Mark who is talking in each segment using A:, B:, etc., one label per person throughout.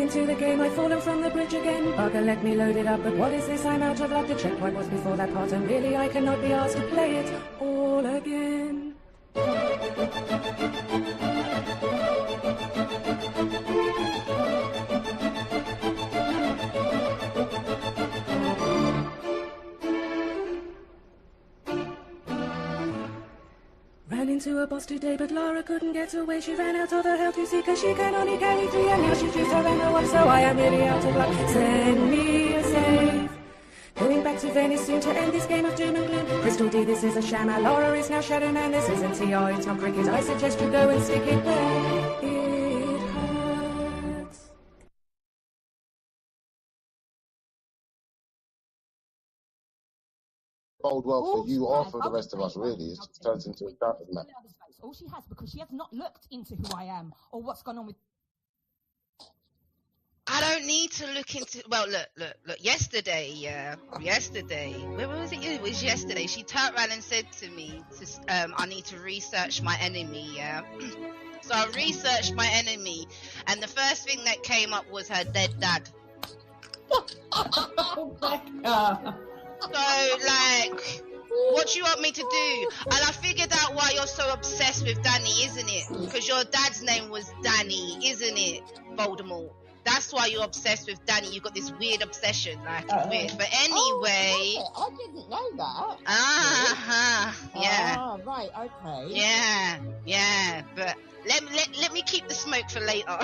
A: into the game, I've fallen from the bridge again. Bugger, let me load it up, but what is this? I'm out of luck. The checkpoint was before that part, and really I cannot be asked to play it all again. Ran into a boss today, but Laura couldn't get away. She ran out of her help to see, cause she can only carry 3, and now she's used her and no one, so I am really out of luck. Send me a save. Going back to Venice soon to end this game of doom and gloom. Crystal D, this is a sham. Laura is now Shadow Man. This isn't TR, it's not cricket. I suggest you go and stick it where it hurts.
B: Bode well for you or for the rest of us, really. It just turns into a dark match.
C: All she has, because she has not looked into who I am or what's gone on with.
D: I don't need to look into. Well, look. Yesterday, where was it? It was yesterday. She turned around and said to me, "I need to research my enemy." Yeah. So I researched my enemy, and the first thing that came up was her dead dad.
C: Oh my God.
D: So, like, what do you want me to do? And I figured out why you're so obsessed with Danny, isn't it? Because your dad's name was Danny, isn't it, Voldemort? That's why you're obsessed with Danny. You've got this weird obsession, like, it's weird. But anyway...
E: I didn't know that.
D: Yeah.
E: Ah, right, okay.
D: Yeah. But let me keep the smoke for later.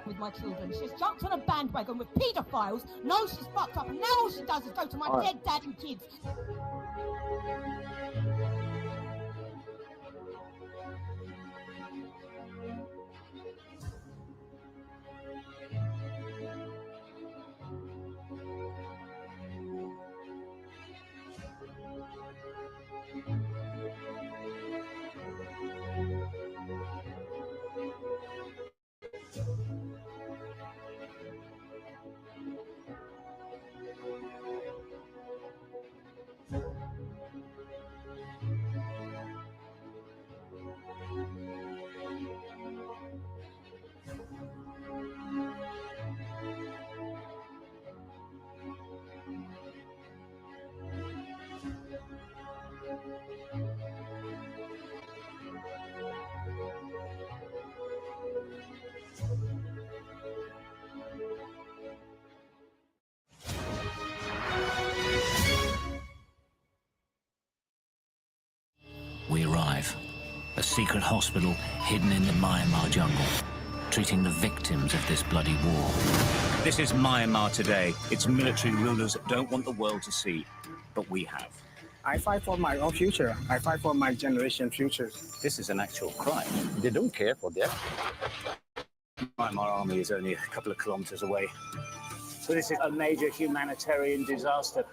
C: With my children, she's jumped on a bandwagon with paedophiles, knows she's fucked up, and now all she does is go to my dead dad and kids.
F: We arrive. A secret hospital hidden in the Myanmar jungle, treating the victims of this bloody war.
G: This is Myanmar today. Its military rulers don't want the world to see, but we have.
H: I fight for my own future. I fight for my generation's future.
G: This is an actual crime.
B: They don't care for that.
G: Myanmar army is only a couple of kilometers away. So this is a major humanitarian disaster.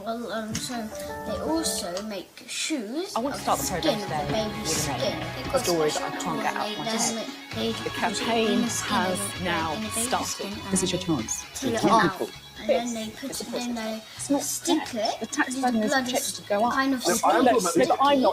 I: Well, so they also make shoes.
J: I want to start the program today with a story that I can't get out of my head. The campaign has now started. This is your chance.
I: Till it out. And then they put it in, they stick it.
J: The tax burden is projected to go up.
I: Kind of
J: but I'm not.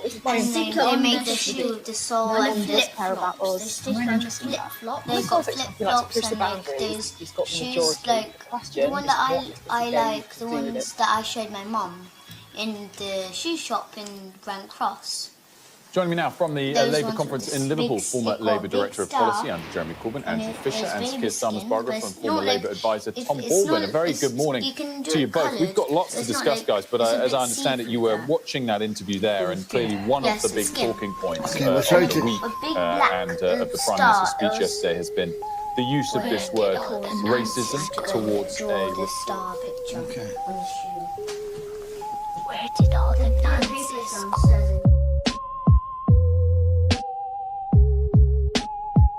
J: This is my
I: stick it on the shoe with the sole and
J: flip-flops.
I: They stick it on the flip-flop. They've got flip-flops and like those shoes, like the one that I like, the ones that I showed my mum in the shoe shop in Grand Cross.
K: Joining me now from the Labour conference in Liverpool, former Labour Director of Policy under Jeremy Corbyn, Andrew Fisher, and Keir Starmer's biographer and former Labour advisor Tom Baldwin. A very good morning to you both. We've got lots to discuss, guys, but as I understand it, you were watching that interview there, and clearly one of the big talking points of the week and of the Prime Minister's speech yesterday has been the use of this word racism towards a
I: star picture on the shoe.
J: Where did all the nonsense go?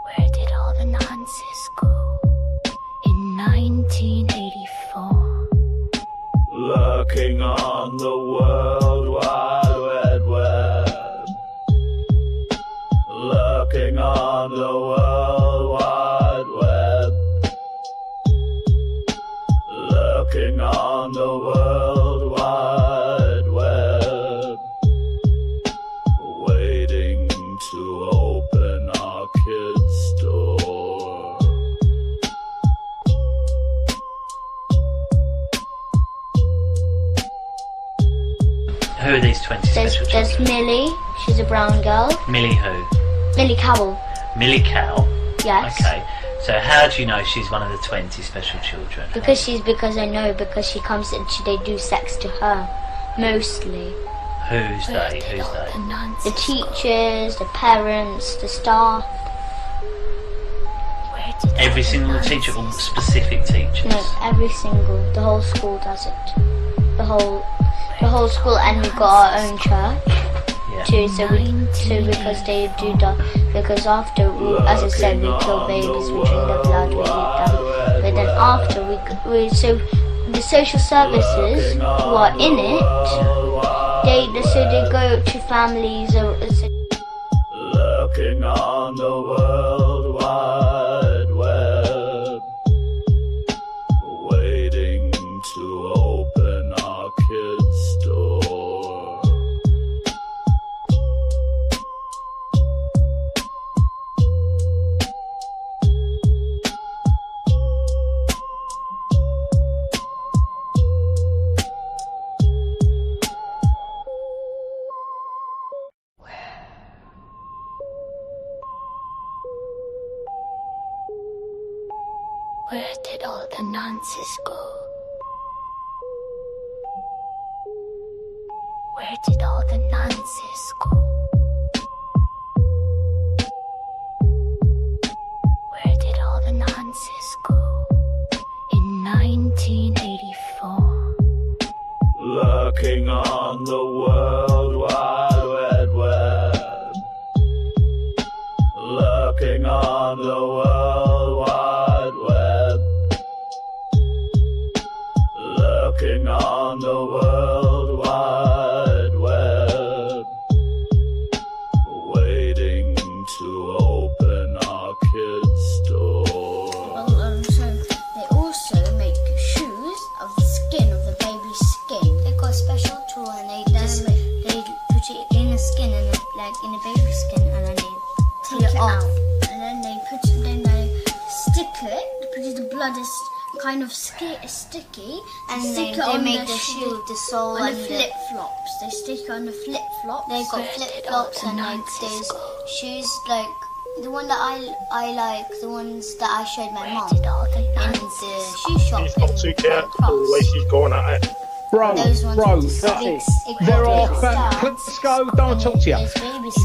J: Where did all the nonsense go in 1984?
G: Lurking on the World Wide Web. Lurking on the World Wide Web. Lurking on the World Wide Web. Waiting to open our kids'
L: these 20 special
I: There's
L: children?
I: Millie, she's a brown girl.
L: Millie who?
I: Millie Cowell.
L: Millie Cow?
I: Yes.
L: Okay. So how do you know she's one of the 20 special children?
I: Because I know, because she comes and they do sex to her, mostly.
L: Who's they? Who's they?
I: The teachers, the parents, the staff.
L: Every single teacher or specific teachers?
I: No, every single. The whole school does it. The whole school, and we've got our own church too. So because they do that, because after, as I said, we kill babies, we drink their blood, we eat them. But then after so the social services who are in it, they go to families or.
M: Looking on the World Wide Web, waiting to open our kids' door.
I: Where did all the nonsense go? Where did all the nonsense go? Where did all the nonsense go? In 1984.
M: Lurking on the World Wide Web, lurking on the World Wide Web, lurking on the World Wide Web, waiting to open our kids' door.
I: So they also make shoes of the skin of the baby's skin. They've got a special tool and they put it in the skin and in the baby's skin, and then they take it off, and then they stick it because the blood is kind of sticky, and they make the shoe with the sole and the flip flops. They stick it on the flip flops. They've got flip flops and there's shoes like the one that I like, the ones that I showed my mum in the shoe shop.
N: She's not too careful the way she's going at it.
K: Bro, let's go, don't talk to you.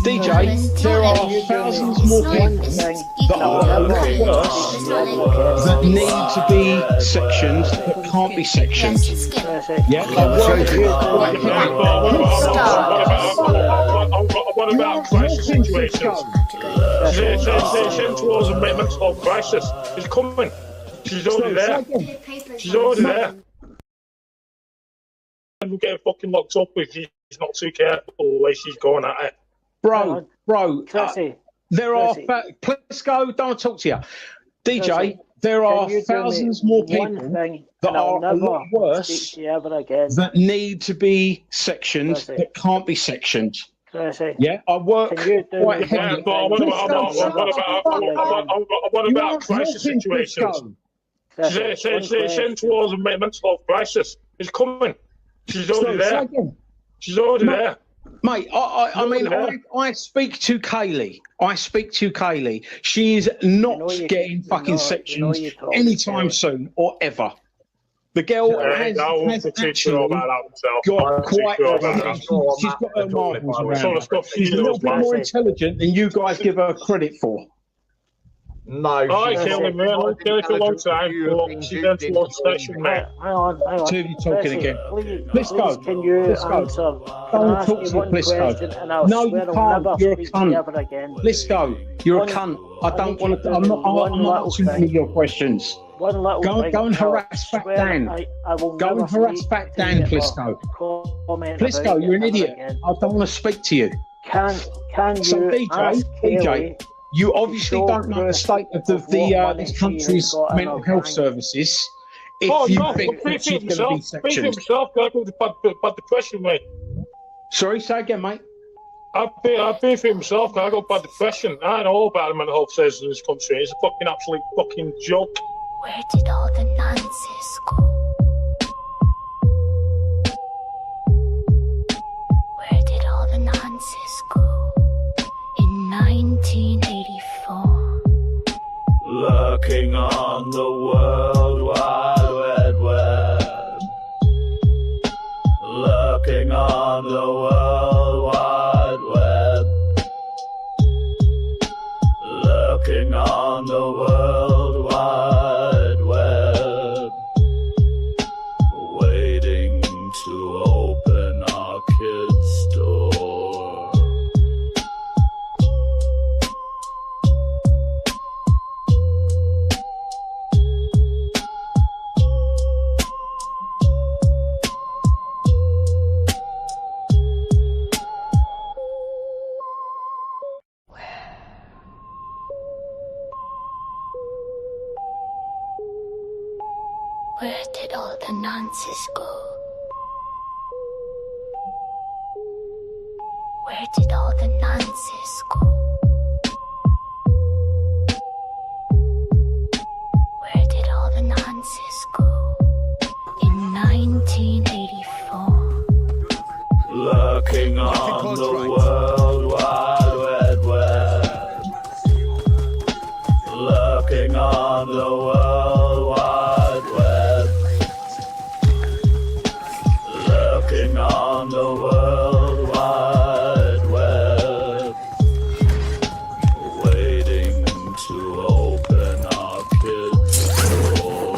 K: DJ, there are thousands more people that are worse that need to be sectioned that can't be sectioned. Yeah,
N: what about crisis situations? Central's a mental health crisis. It's coming. She's already there. She's already there. We'll get fucking locked up if she's not too careful the way she's going at it.
K: Bro, there are let's go, don't talk to you. DJ, there are thousands more people that are a lot worse that need to be sectioned that can't be sectioned. Yeah, I work quite heavily.
N: What about crisis situations? Central's a mental health crisis. It's coming. She's already there. She's already there.
K: Mate, I speak to Kaylee. She is not getting fucking sectioned anytime soon or ever. The girl has actually got quite she's got her marbles around her. She's a little bit more intelligent than you guys give her credit for.
N: No, I killed him, man. I killed him for a long time. She went to one station, mate.
K: Hang on. Two of you talking again. Let's go.
O: Can you answer?
K: Don't talk to Plisco. No, you can't. You're a cunt. Let's go. You're a cunt. I don't want to. I'm not answering any of your questions. Go and harass Fat Dan. Go and harass Fat Dan, Plisco. Plisco, you're an idiot. I don't want to speak to you.
O: Can
K: so
O: you
K: DJ, you obviously don't know the state of this country's mental health services. If you think that she's going to be sectioned.
N: Bad depression, mate.
K: Sorry, say again, mate.
N: I've been through it myself. I got bad depression. I know all about the mental health services in this country. It's a fucking absolute fucking joke.
I: Where did all the nonsense go?
M: Lurking on the World Wide Web. Lurking on the World Wide Web. Lurking on the World Wide Web. Waiting to open our kids' door.
I: Where did all the nonsense go? Where did all the nonsense go? Where did all the nonsense go? In 1984.
M: Lurking on the World Wide Web. Lurking on the World Wide Web. Lurking on the World Wide Web. Waiting to open our kids' door.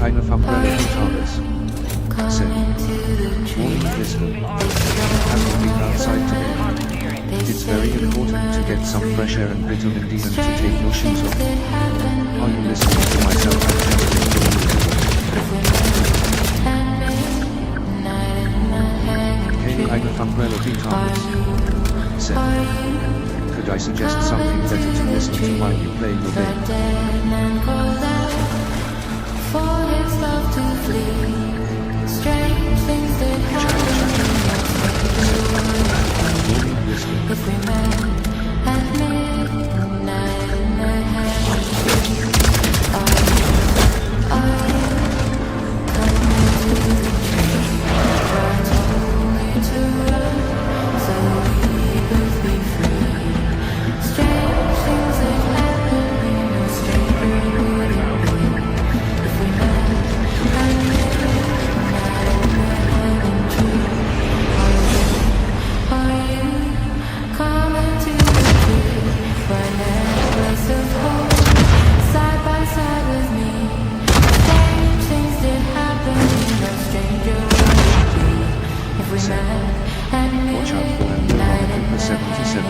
O: Eine Fabrik Tages. Said, morning listener. Hasn't been outside today. It's very important to get some fresh air and vitamin D and to take your shoes off. Are you listening to myself? Eine Fabrik Tages. Said, could I suggest something better to listen to while you play your game?
A: For his love to flee, strange things that happen. If we met at midnight in the I come to the tree, try only to run, so we both be free. Strange things that happen, we know stranger would be.
O: Watch out for them, number 77.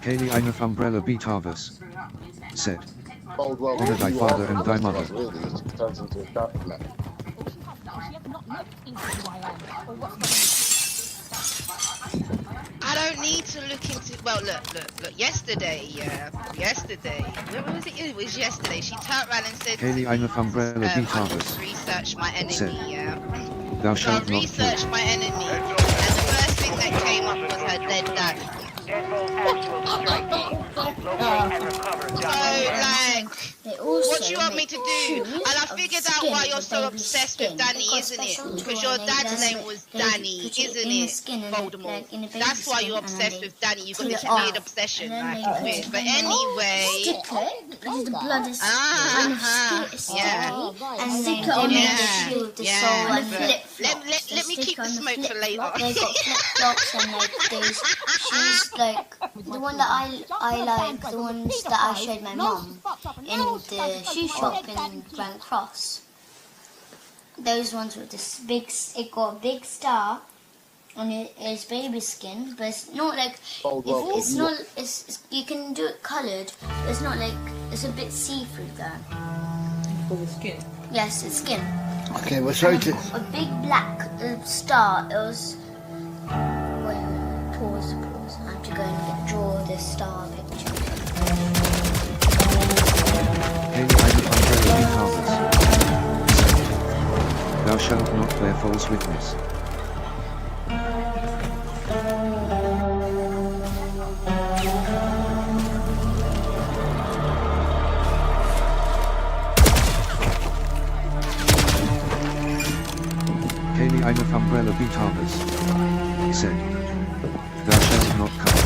O: Kaylee Einaf Umbrella Beatavus said,
B: Bold well,
O: honor thy
B: you
O: father
B: offer
O: and
B: the
O: thy
B: rest of
O: mother.
B: us, really. It just turns into a character flat.
C: She has not looked into who I am or what's
D: I don't need to look into. Well, look. Yesterday, where was it? It was yesterday. She turned around and said,
O: Kaylee Einaf Umbrella
D: I need to
O: Beatavus
D: research my enemy,
O: said,
D: So
O: thou
D: I
O: shalt not kill.
D: researched my enemy, and the first thing that came up was her dead dad. So, like, what do you want me to do? And I figured out why you're so obsessed with Danny, isn't it? Because your dad's name was Danny, isn't it, Voldemort? That's why you're obsessed with Danny. You've got this weird obsession, like, it's weird. But anyway,
I: the blood is
D: yeah,
I: and stick it on the shoe with the soul and flip.
D: Let me keep the smoke for later.
I: They got flip flops and like those shoes, like the one that I like, the ones that I showed my mum in the shoe shop in Grand Cross. Those ones with this big, it got a big star on it. It's baby skin, but it's not like it's not. It's you can do it coloured. But it's not like it's a bit see-through there.
E: For the skin.
I: Yes, it's skin.
H: Okay, well, sorry to.
I: A big black star. It was. Wait, pause. I have to go and draw this star picture.
O: Thou shalt not bear false witness. Kaylee Einaf Umbrella Beatavus said, thou shalt not come.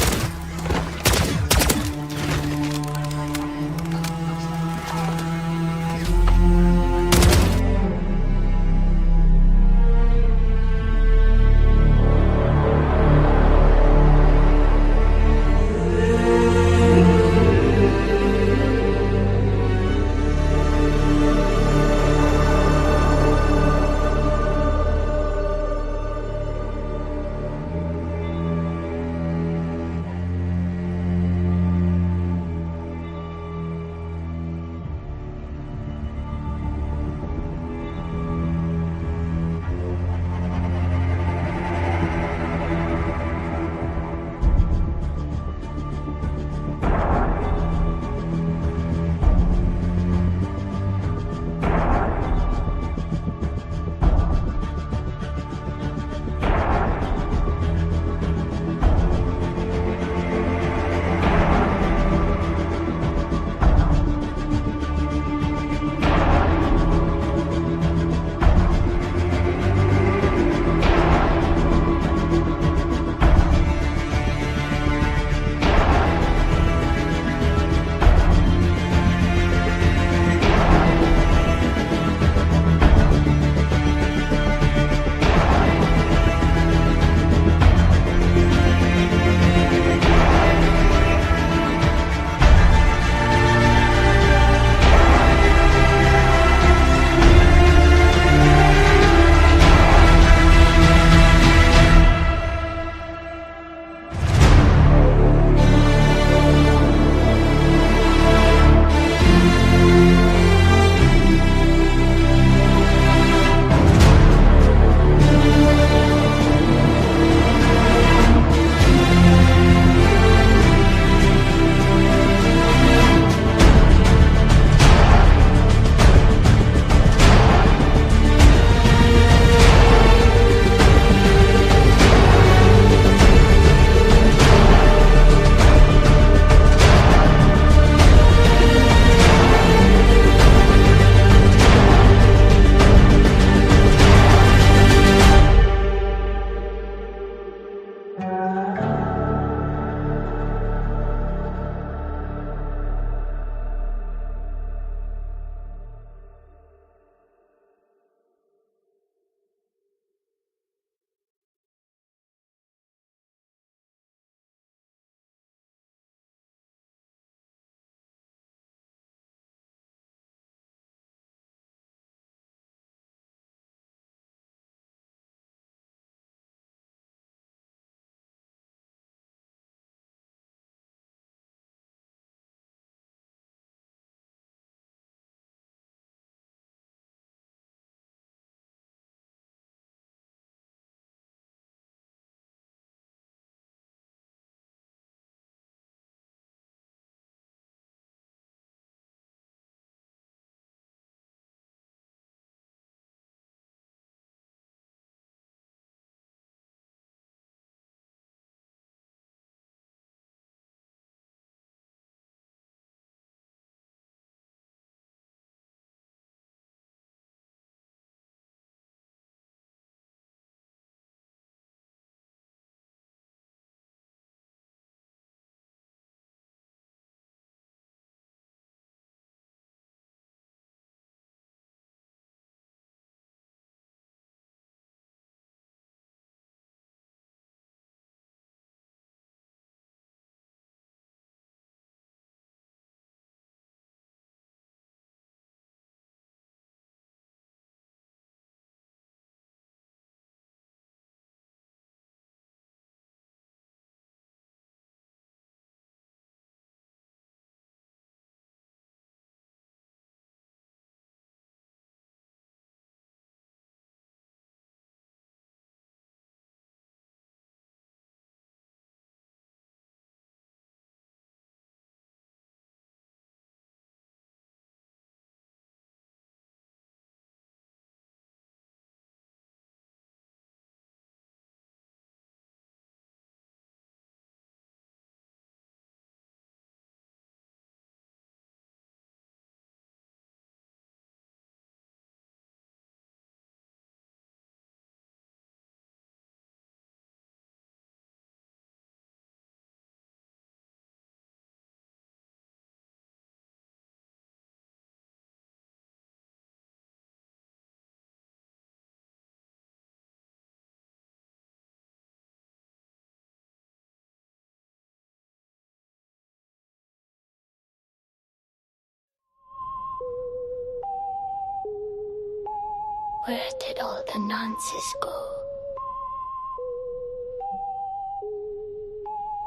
I: Where did all the nonsense go?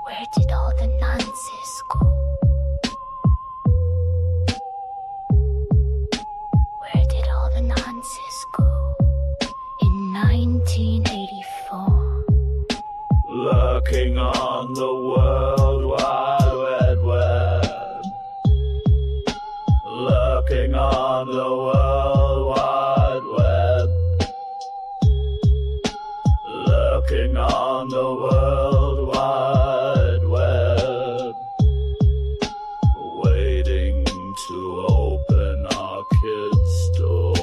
I: Where did all the nonsense go? Where did all the nonsense go? In 1984.
M: Lurking on the World Wide Web. Lurking on the World Wide Web. Lurking on the World Wide Web. Waiting to open our kids' door.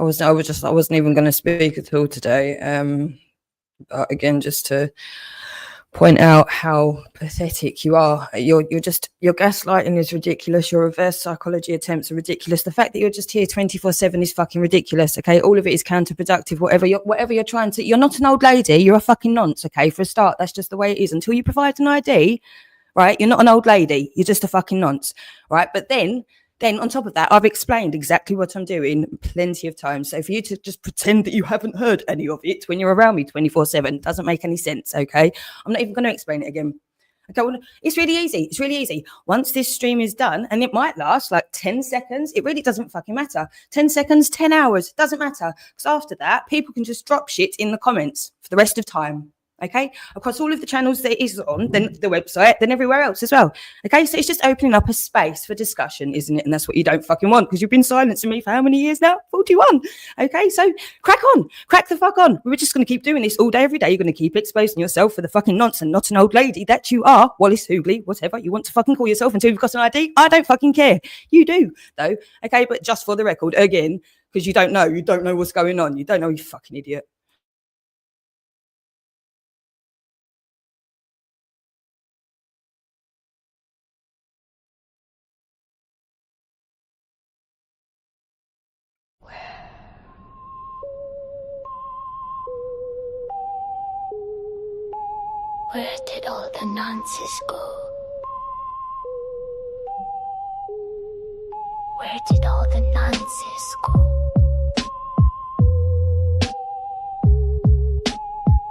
E: I wasn't even going to speak at all today. But again, just to point out how pathetic you are. Your gaslighting is ridiculous. Your reverse psychology attempts are ridiculous. The fact that you're just here 24/7 is fucking ridiculous. Okay, all of it is counterproductive. Whatever you're trying to, you're not an old lady. You're a fucking nonce. Okay, for a start, that's just the way it is. Until you provide an ID, right? You're not an old lady. You're just a fucking nonce, right? But then on top of that, I've explained exactly what I'm doing plenty of times. So for you to just pretend that you haven't heard any of it when you're around me 24/7 doesn't make any sense, okay? I'm not even going to explain it again. Okay, well, it's really easy. It's really easy. Once this stream is done, and it might last like 10 seconds, it really doesn't fucking matter. 10 seconds, 10 hours, doesn't matter. Because after that, people can just drop shit in the comments for the rest of time. Okay, across all of the channels that it is on, then the website, then everywhere else as well. Okay, so it's just opening up a space for discussion, isn't it? And that's what you don't fucking want, because you've been silencing me for how many years now? 41. Okay, so crack the fuck on. We're just going to keep doing this all day, every day. You're going to keep exposing yourself for the fucking nonsense, not an old lady that you are, Wallace Hoogley, whatever you want to fucking call yourself until you've got an ID. I don't fucking care. You do, though. Okay, but just for the record, again, because you don't know what's going on. You don't know, you fucking idiot.
I: Where did all the nonsense go? Where did all the nonsense go?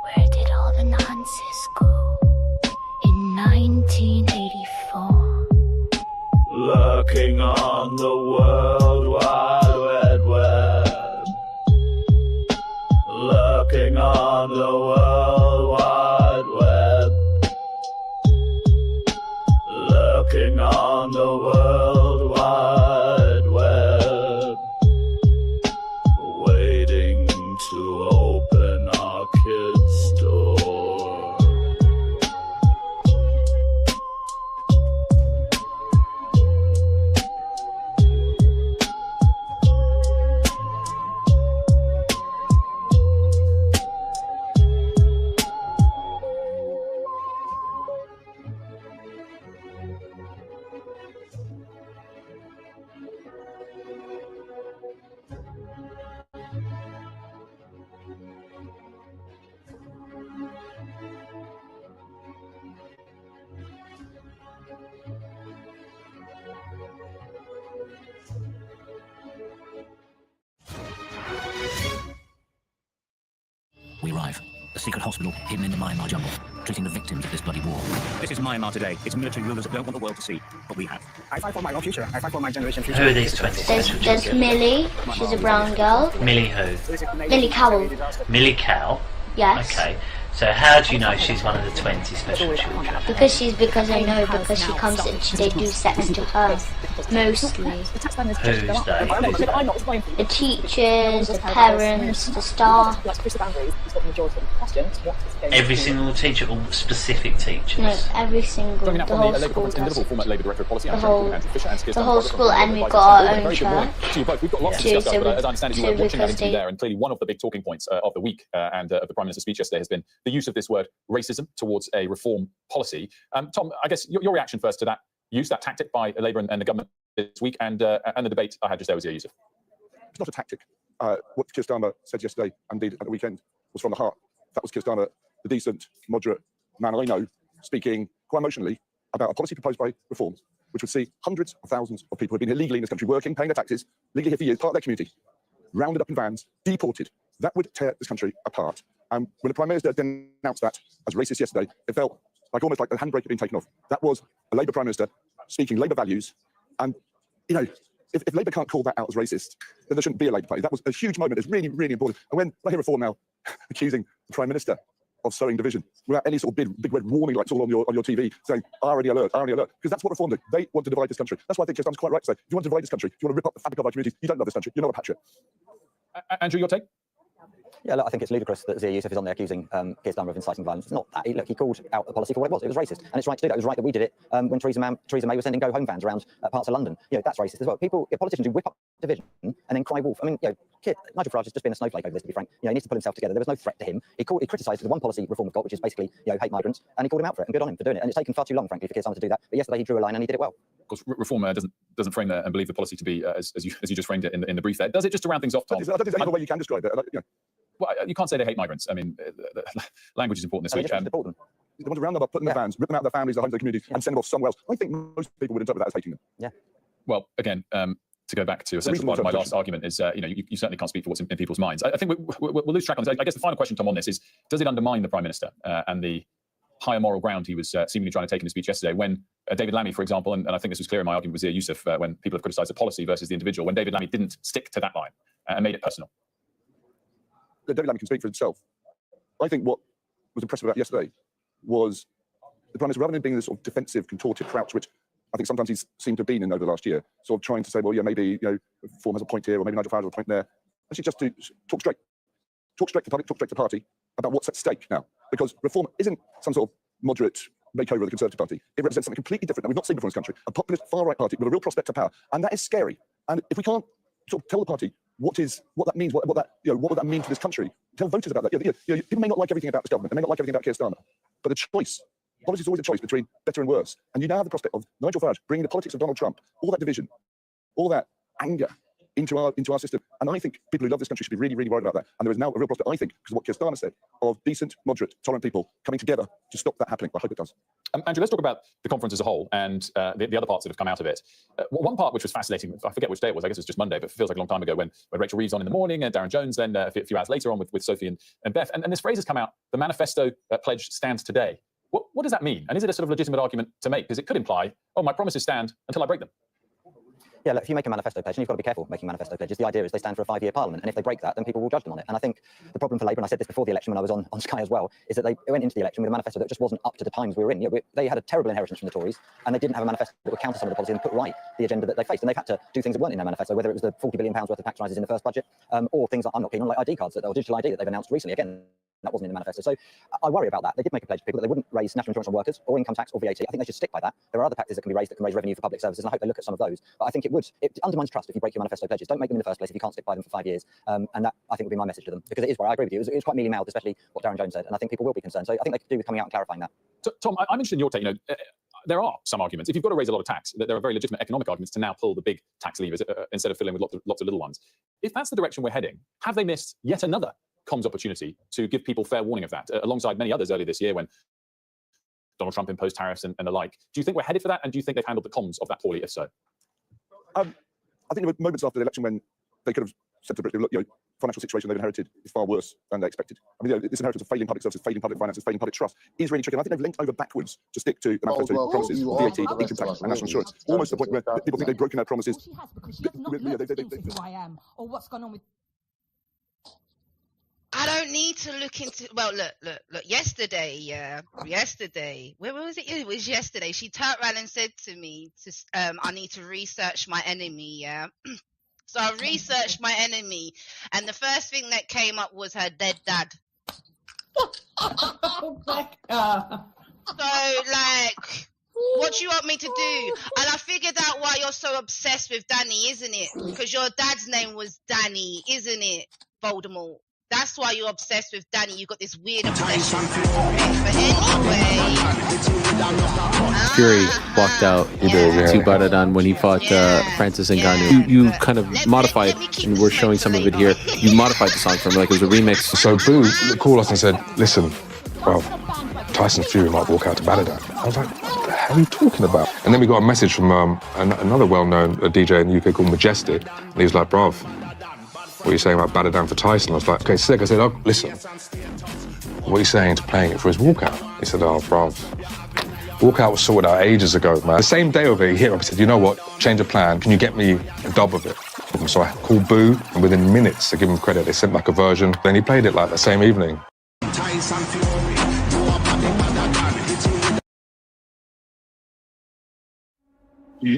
I: Where did all the nonsense go? In 1984.
M: Lurking on the World Wide Web. Lurking on the World Wide Web. Lurking on the World Wide Web. Waiting to open our kids' door.
F: We arrive. A secret hospital hidden in the Myanmar jungle, treating the victims of this bloody war.
G: This is Myanmar today. It's military rulers that don't want the world to see, but we have.
H: I fight for my own future. I fight for my generation future.
L: Who are these 20 special
I: There's
L: children?
I: Millie. She's a brown girl.
L: Millie who?
I: Millie Cowell.
L: Millie Cow?
I: Yes.
L: Okay. So how do you know she's one of the 20 special children?
I: Because I know because she comes and they do sex to her. Mostly.
L: Who's they?
I: The teachers, the parents, the staff.
L: Every single teacher or specific teachers?
I: No, every single, the whole school does it. The whole school, and we've got our own church.
K: We've got lots to discuss, but as I understand it, you were watching that interview there, and clearly one of the big talking points of the week and of the Prime Minister's speech yesterday has been the use of this word racism towards a reform policy. Tom, I guess your reaction first to that use, that tactic by Labour and the government this week, and the debate I had just there with Yusuf.
P: It's not a tactic. What Keir Starmer said yesterday, and indeed at the weekend, was from the heart. That was Keir Starmer, the decent, moderate man I know, speaking quite emotionally about a policy proposed by Reform, which would see hundreds of thousands of people who have been here legally in this country, working, paying their taxes, legally here for years, part of their community, rounded up in vans, deported. That would tear this country apart. And when the Prime Minister denounced that as racist yesterday, it felt like almost like the handbrake had been taken off. That was a Labour Prime Minister speaking Labour values. And, you know, if Labour can't call that out as racist, then there shouldn't be a Labour Party. That was a huge moment. It's really, really important. And when I hear Reform now accusing the Prime Minister of sowing division without any sort of big red warning lights all on your TV saying, irony alert, because that's what Reform do. They want to divide this country. That's why I think Keir Starmer's quite right to say, if you want to divide this country, if you want to rip up the fabric of our communities, you don't love this country, you're not a patriot.
K: Andrew, your take?
Q: Yeah, look, I think it's ludicrous that Zia Yusuf is on there accusing Keir Starmer of inciting violence. It's not that. Look, he called out the policy for what it was. It was racist, and it's right to do that. It was right that we did it when Theresa May was sending go-home vans around parts of London. You know, that's racist as well. Politicians who whip up division and then cry wolf. I mean, you know, Nigel Farage has just been a snowflake over this, to be frank. You know, he needs to pull himself together. There was no threat to him. He criticised the one policy Reform have got, which is basically, you know, hate migrants, and he called him out for it, and good on him for doing it. And it's taken far too long, frankly, for Keir Starmer to do that. But yesterday he drew a line and he did it well.
K: Of course, Reform doesn't frame and believe the policy to be as you just framed it in the brief there. Does it, just to round things off, Tom?
P: I don't think there's any other way you can describe it. You know.
K: Well, you can't say they hate migrants. I mean, language is important this week.
P: They want to round them up, put them in their vans, rip them out of their families, their homes, their communities, and send them off somewhere else. I think most people would interpret that as hating them.
Q: Yeah.
K: Well, again, to go back to a central part of my last argument is, you know, you certainly can't speak for what's in people's minds. I think we'll lose track on this. I guess the final question, Tom, on this is, does it undermine the Prime Minister and the higher moral ground he was seemingly trying to take in his speech yesterday when David Lammy, for example, and I think this was clear in my argument with Zia Yusuf, when people have criticised the policy versus the individual, when David Lammy didn't stick to that line and made it personal?
P: David Lammy can speak for himself. I think what was impressive about yesterday was the Prime Minister, rather than being this sort of defensive, contorted crouch, which I think sometimes he's seemed to have been in over the last year, sort of trying to say, well, yeah, maybe, you know, Reform has a point here, or maybe Nigel Farage has a point there. Actually, just to talk straight to the public, talk straight to the party about what's at stake now. Because Reform isn't some sort of moderate makeover of the Conservative Party. It represents something completely different that we've not seen before in this country, a populist far-right party with a real prospect of power. And that is scary. And if we can't sort of tell the party what that means, what would that mean for this country, tell voters about that. People may not like everything about this government, they may not like everything about Keir Starmer, but the choice, politics is always a choice between better and worse. And you now have the prospect of Nigel Farage bringing the politics of Donald Trump, all that division, all that anger into our system. And I think people who love this country should be really, really worried about that. And there is now a real prospect, I think, because of what Keir Starmer said, of decent, moderate, tolerant people coming together to stop that happening. I hope it does.
K: Andrew, let's talk about the conference as a whole and the other parts that have come out of it. One part which was fascinating, I forget which day it was, I guess it was just Monday, but it feels like a long time ago, when Rachel Reeves on in the morning and Darren Jones then a few hours later on with Sophie and Beth. And this phrase has come out, the manifesto pledge stands today. What does that mean? And is it a sort of legitimate argument to make? Because it could imply, oh, my promises stand until I break them.
Q: Yeah, look, if you make a manifesto pledge, and you've got to be careful making manifesto pledges, the idea is they stand for a 5-year parliament, and if they break that, then people will judge them on it. And I think the problem for Labour, and I said this before the election when I was on Sky as well, is that they went into the election with a manifesto that just wasn't up to the times we were in. You know, they had a terrible inheritance from the Tories, and they didn't have a manifesto that would counter some of the policy and put right the agenda that they faced. And they've had to do things that weren't in their manifesto, whether it was the £40 billion worth of tax rises in the first budget, or things that I'm not keen on, like ID cards or digital ID that they've announced recently. Again, that wasn't in the manifesto. So I worry about that. They did make a pledge to people that they wouldn't raise national insurance on workers or income tax or VAT. I think they should stick by that. There are other taxes that can be raised that can raise revenue for public services, and I hope they look at some of those. But I think it undermines trust if you break your manifesto pledges. Don't make them in the first place if you can't stick by them for 5 years. And that, I think, would be my message to them, because it is where I agree with you. It was quite mealy-mouthed, especially what Darren Jones said, and I think people will be concerned. So I think they could do with coming out and clarifying that.
K: So, Tom, I'm interested in your take. You know, there are some arguments. If you've got to raise a lot of tax, there are very legitimate economic arguments to now pull the big tax levers instead of filling with lots of little ones. If that's the direction we're heading, have they missed yet another comms opportunity to give people fair warning of that, alongside many others earlier this year when Donald Trump imposed tariffs and the like? Do you think we're headed for that, and do you think they've handled the comms of that poorly, if so?
P: I think there were moments after the election when they could have said to Britain, look, financial situation they've inherited is far worse than they expected. I mean, this inheritance of failing public services, failing public finances, failing public trust is really tricky. And I think they've linked over backwards to stick to the manifesto promises, VAT, income tax, and national insurance. Almost to the point where people think they've broken their promises.
C: She has, because she has not looked into who I am or what's gone on with.
D: I don't need to look into. Well, look. Yesterday, where was it? It was yesterday. She turned around and said to me, "I need to research my enemy." Yeah. So I researched my enemy, and the first thing that came up was her dead dad.
C: Oh, Becca.
D: So, like, what do you want me to do? And I figured out why you're so obsessed with Danny, isn't it? Because your dad's name was Danny, isn't it, Voldemort? That's why you're obsessed with Danny. You got this weird obsession with it. But anyway,
R: Fury walked out to Baradan when he fought Francis Ngannou. You kind of modified, and we're showing some of it here. You modified the song for him like it was a remix.
S: So Boo called us and said, "Listen, bro, Tyson Fury might walk out to Baradan." I was like, "What the hell are you talking about?" And then we got a message from another well-known DJ in the UK called Majestic, and he was like, "Bruv, what are you saying about Baradan for Tyson?" I was like, "Okay, sick." I said, "Oh, listen, what are you saying to playing it for his walkout?" He said, "Oh, bruv, walkout was sorted out ages ago, man." The same day of it, he hit up, he said, "You know what, change of plan, can you get me a dub of it?" So I called Boo, and within minutes, to give him credit, they sent back a version. Then he played it like the same evening.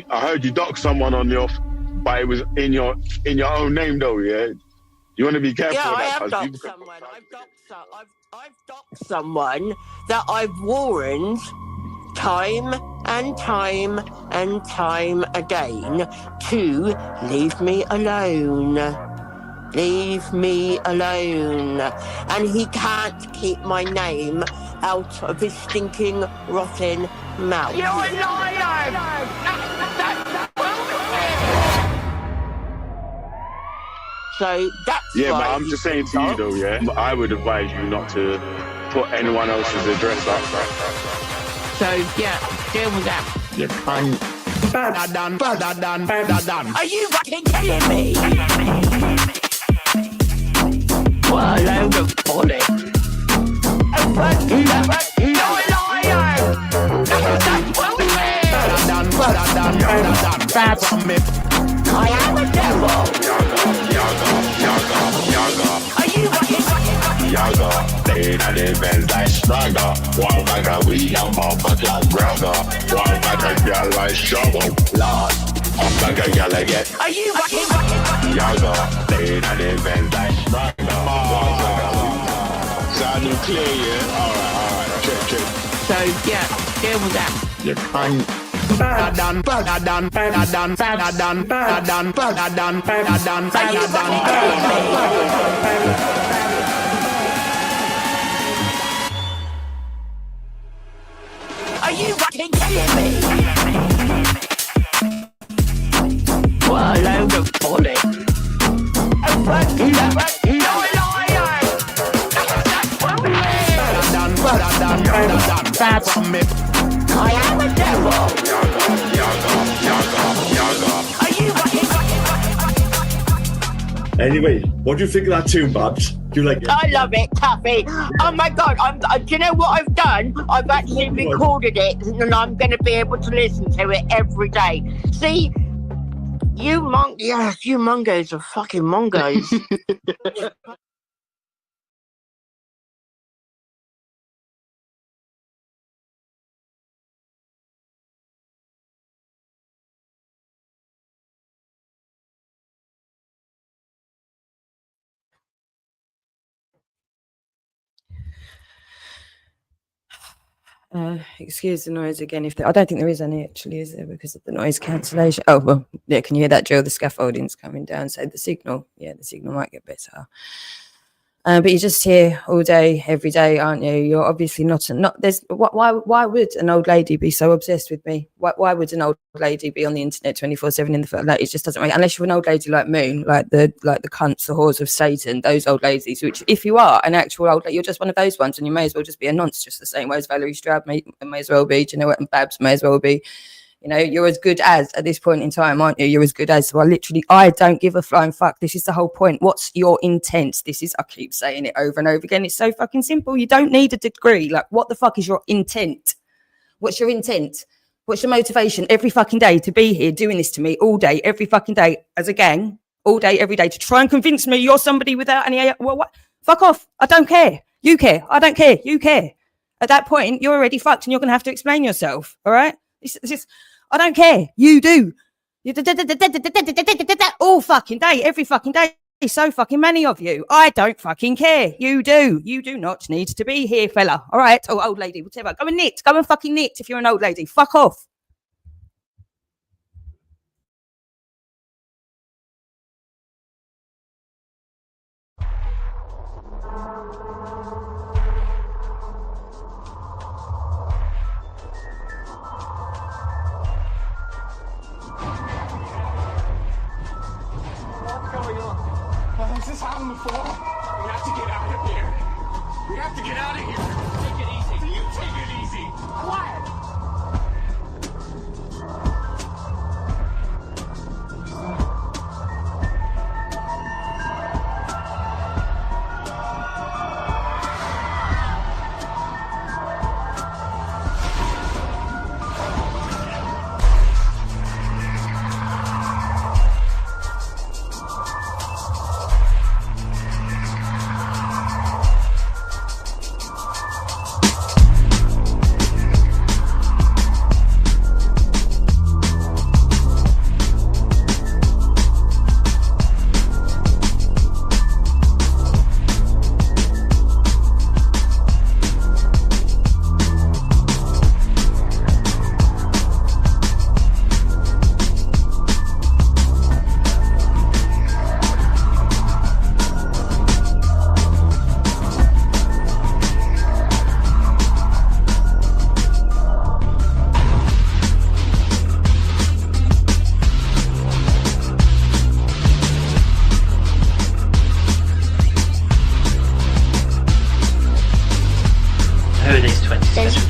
T: I heard you doxed someone on your, but it was in your own name though, yeah? You want to be careful with that.
U: I have doxed someone. I've doxed someone that I've warned time and time and time again to leave me alone. Leave me alone. And he can't keep my name out of his stinking, rotten mouth. You're a liar! So that's
T: but I'm just saying to you though, yeah? I would advise you not to put anyone else's address up.
U: So, yeah, deal with that. You cunt. Are you fucking kidding me? What a load of bollocks. You're a liar! That's bullshit! I am a devil! Are you fucking
T: Yaga, they not even like struggle. One like a we am up a class brother. One like a girl like shovel. Lord, I'm like a girl again.
U: Are you fucking
T: Yaga, they not even like struggle. Sounding clear, yeah? Alright, check.
U: So, yeah, deal with that. You cunt. Are you fucking kidding me? What a load of bollocks. You're a liar! That's bullshit! I am a devil! Are you fucking
T: Anyway, what do you think of that tune, Babs? Do you like it?
U: I love it, Taffy. Oh my god, do you know what I've done? I've actually recorded it and I'm going to be able to listen to it every day. See, you mongos are fucking mongos.
E: Excuse the noise again. I don't think there is any actually, is there, because of the noise cancellation? Oh well, yeah. Can you hear that, Joe? The scaffolding's coming down. So the signal might get better. But you're just here all day, every day, aren't you? You're obviously not. There's why would an old lady be so obsessed with me? Why would an old lady be on the internet 24/7 in the like? It just doesn't make, unless you're an old lady like Moon, like the cunts, the whores of Satan, those old ladies. Which, if you are an actual old lady, you're just one of those ones, and you may as well just be a nonce, just the same way as Valerie Stroud may as well be. Do you know what? And Babs may as well be. You know, you're as good as at this point in time, aren't you? You're as good as. So I don't give a flying fuck. This is the whole point. What's your intent? I keep saying it over and over again. It's so fucking simple. You don't need a degree. Like, what the fuck is your intent? What's your intent? What's your motivation every fucking day to be here doing this to me all day, every fucking day as a gang, all day, every day to try and convince me you're somebody without any, well, what? Fuck off. I don't care. You care. I don't care. You care. At that point, you're already fucked and you're going to have to explain yourself. All right? I don't care. You do. All fucking day, every fucking day. So fucking many of you. I don't fucking care. You do. You do not need to be here, fella. All right? Oh, old lady, whatever. Go and knit. Go and fucking knit if you're an old lady. Fuck off.
T: We have to get out of here. We have to get out of here. Take it easy. You take it easy. Quiet.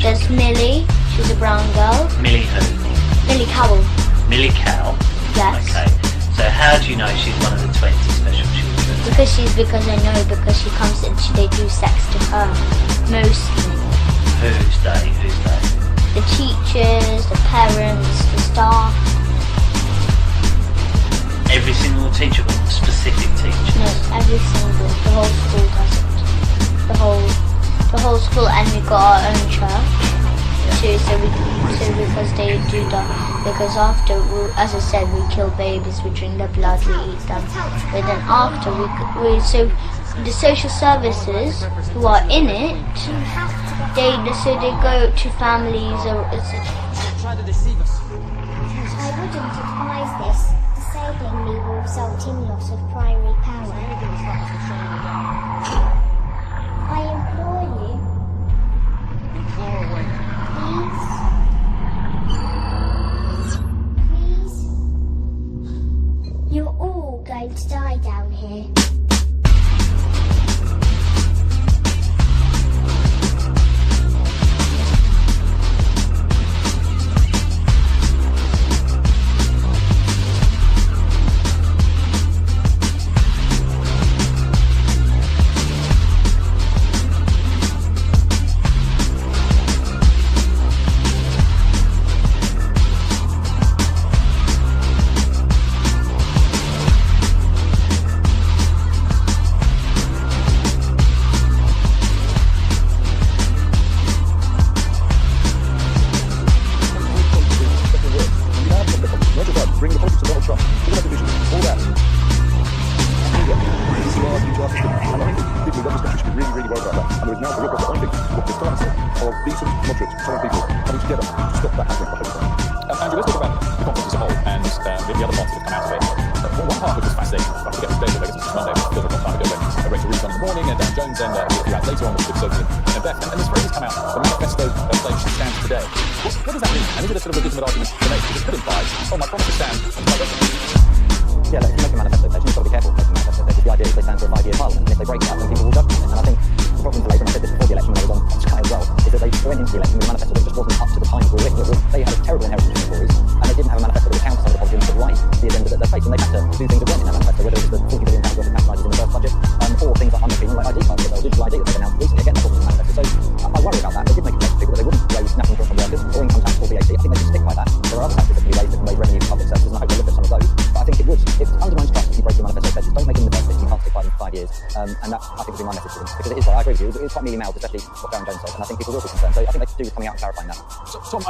I: There's Millie, she's a brown girl.
L: Millie who?
I: Millie Cowell.
L: Millie Cow?
I: Yes.
L: Okay. So how do you know she's one of the 20 special children?
I: Because I know because she comes and they do sex to her, mostly.
L: Who's they?
I: The teachers, the parents, the staff.
L: Every single teacher or specific teacher?
I: No, every single, the whole school does it. The whole school, and we got our own church too. So because they do that. Because after, as I said, we kill babies, we drink their blood, we eat them. But then after, so the social services who are in it, they go to families or.
J: Try to deceive us.
V: I wouldn't advise this. Disabling me will result in loss of primary power. I implore you. Please. You're all going to die down here.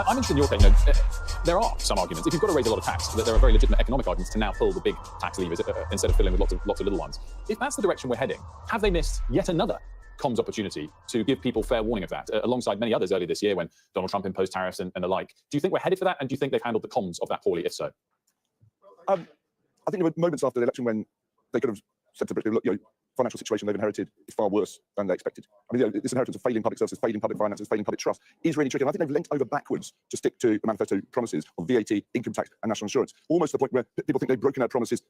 K: I'm interested in your opinion. There are some arguments. If you've got to raise a lot of tax, that there are very legitimate economic arguments to now pull the big tax levers instead of filling with lots of little ones. If that's the direction we're heading, have they missed yet another comms opportunity to give people fair warning of that, alongside many others earlier this year when Donald Trump imposed tariffs and the like? Do you think we're headed for that, and do you think they've handled the comms of that poorly, if so?
P: I think there were moments after the election when they could have said to Britain, look, financial situation they've inherited is far worse than they expected. I mean, this inheritance of failing public services, failing public finances, failing public trust is really tricky. And I think they've leant over backwards to stick to the manifesto promises of VAT, income tax, and national insurance, almost to the point where people think they've broken out promises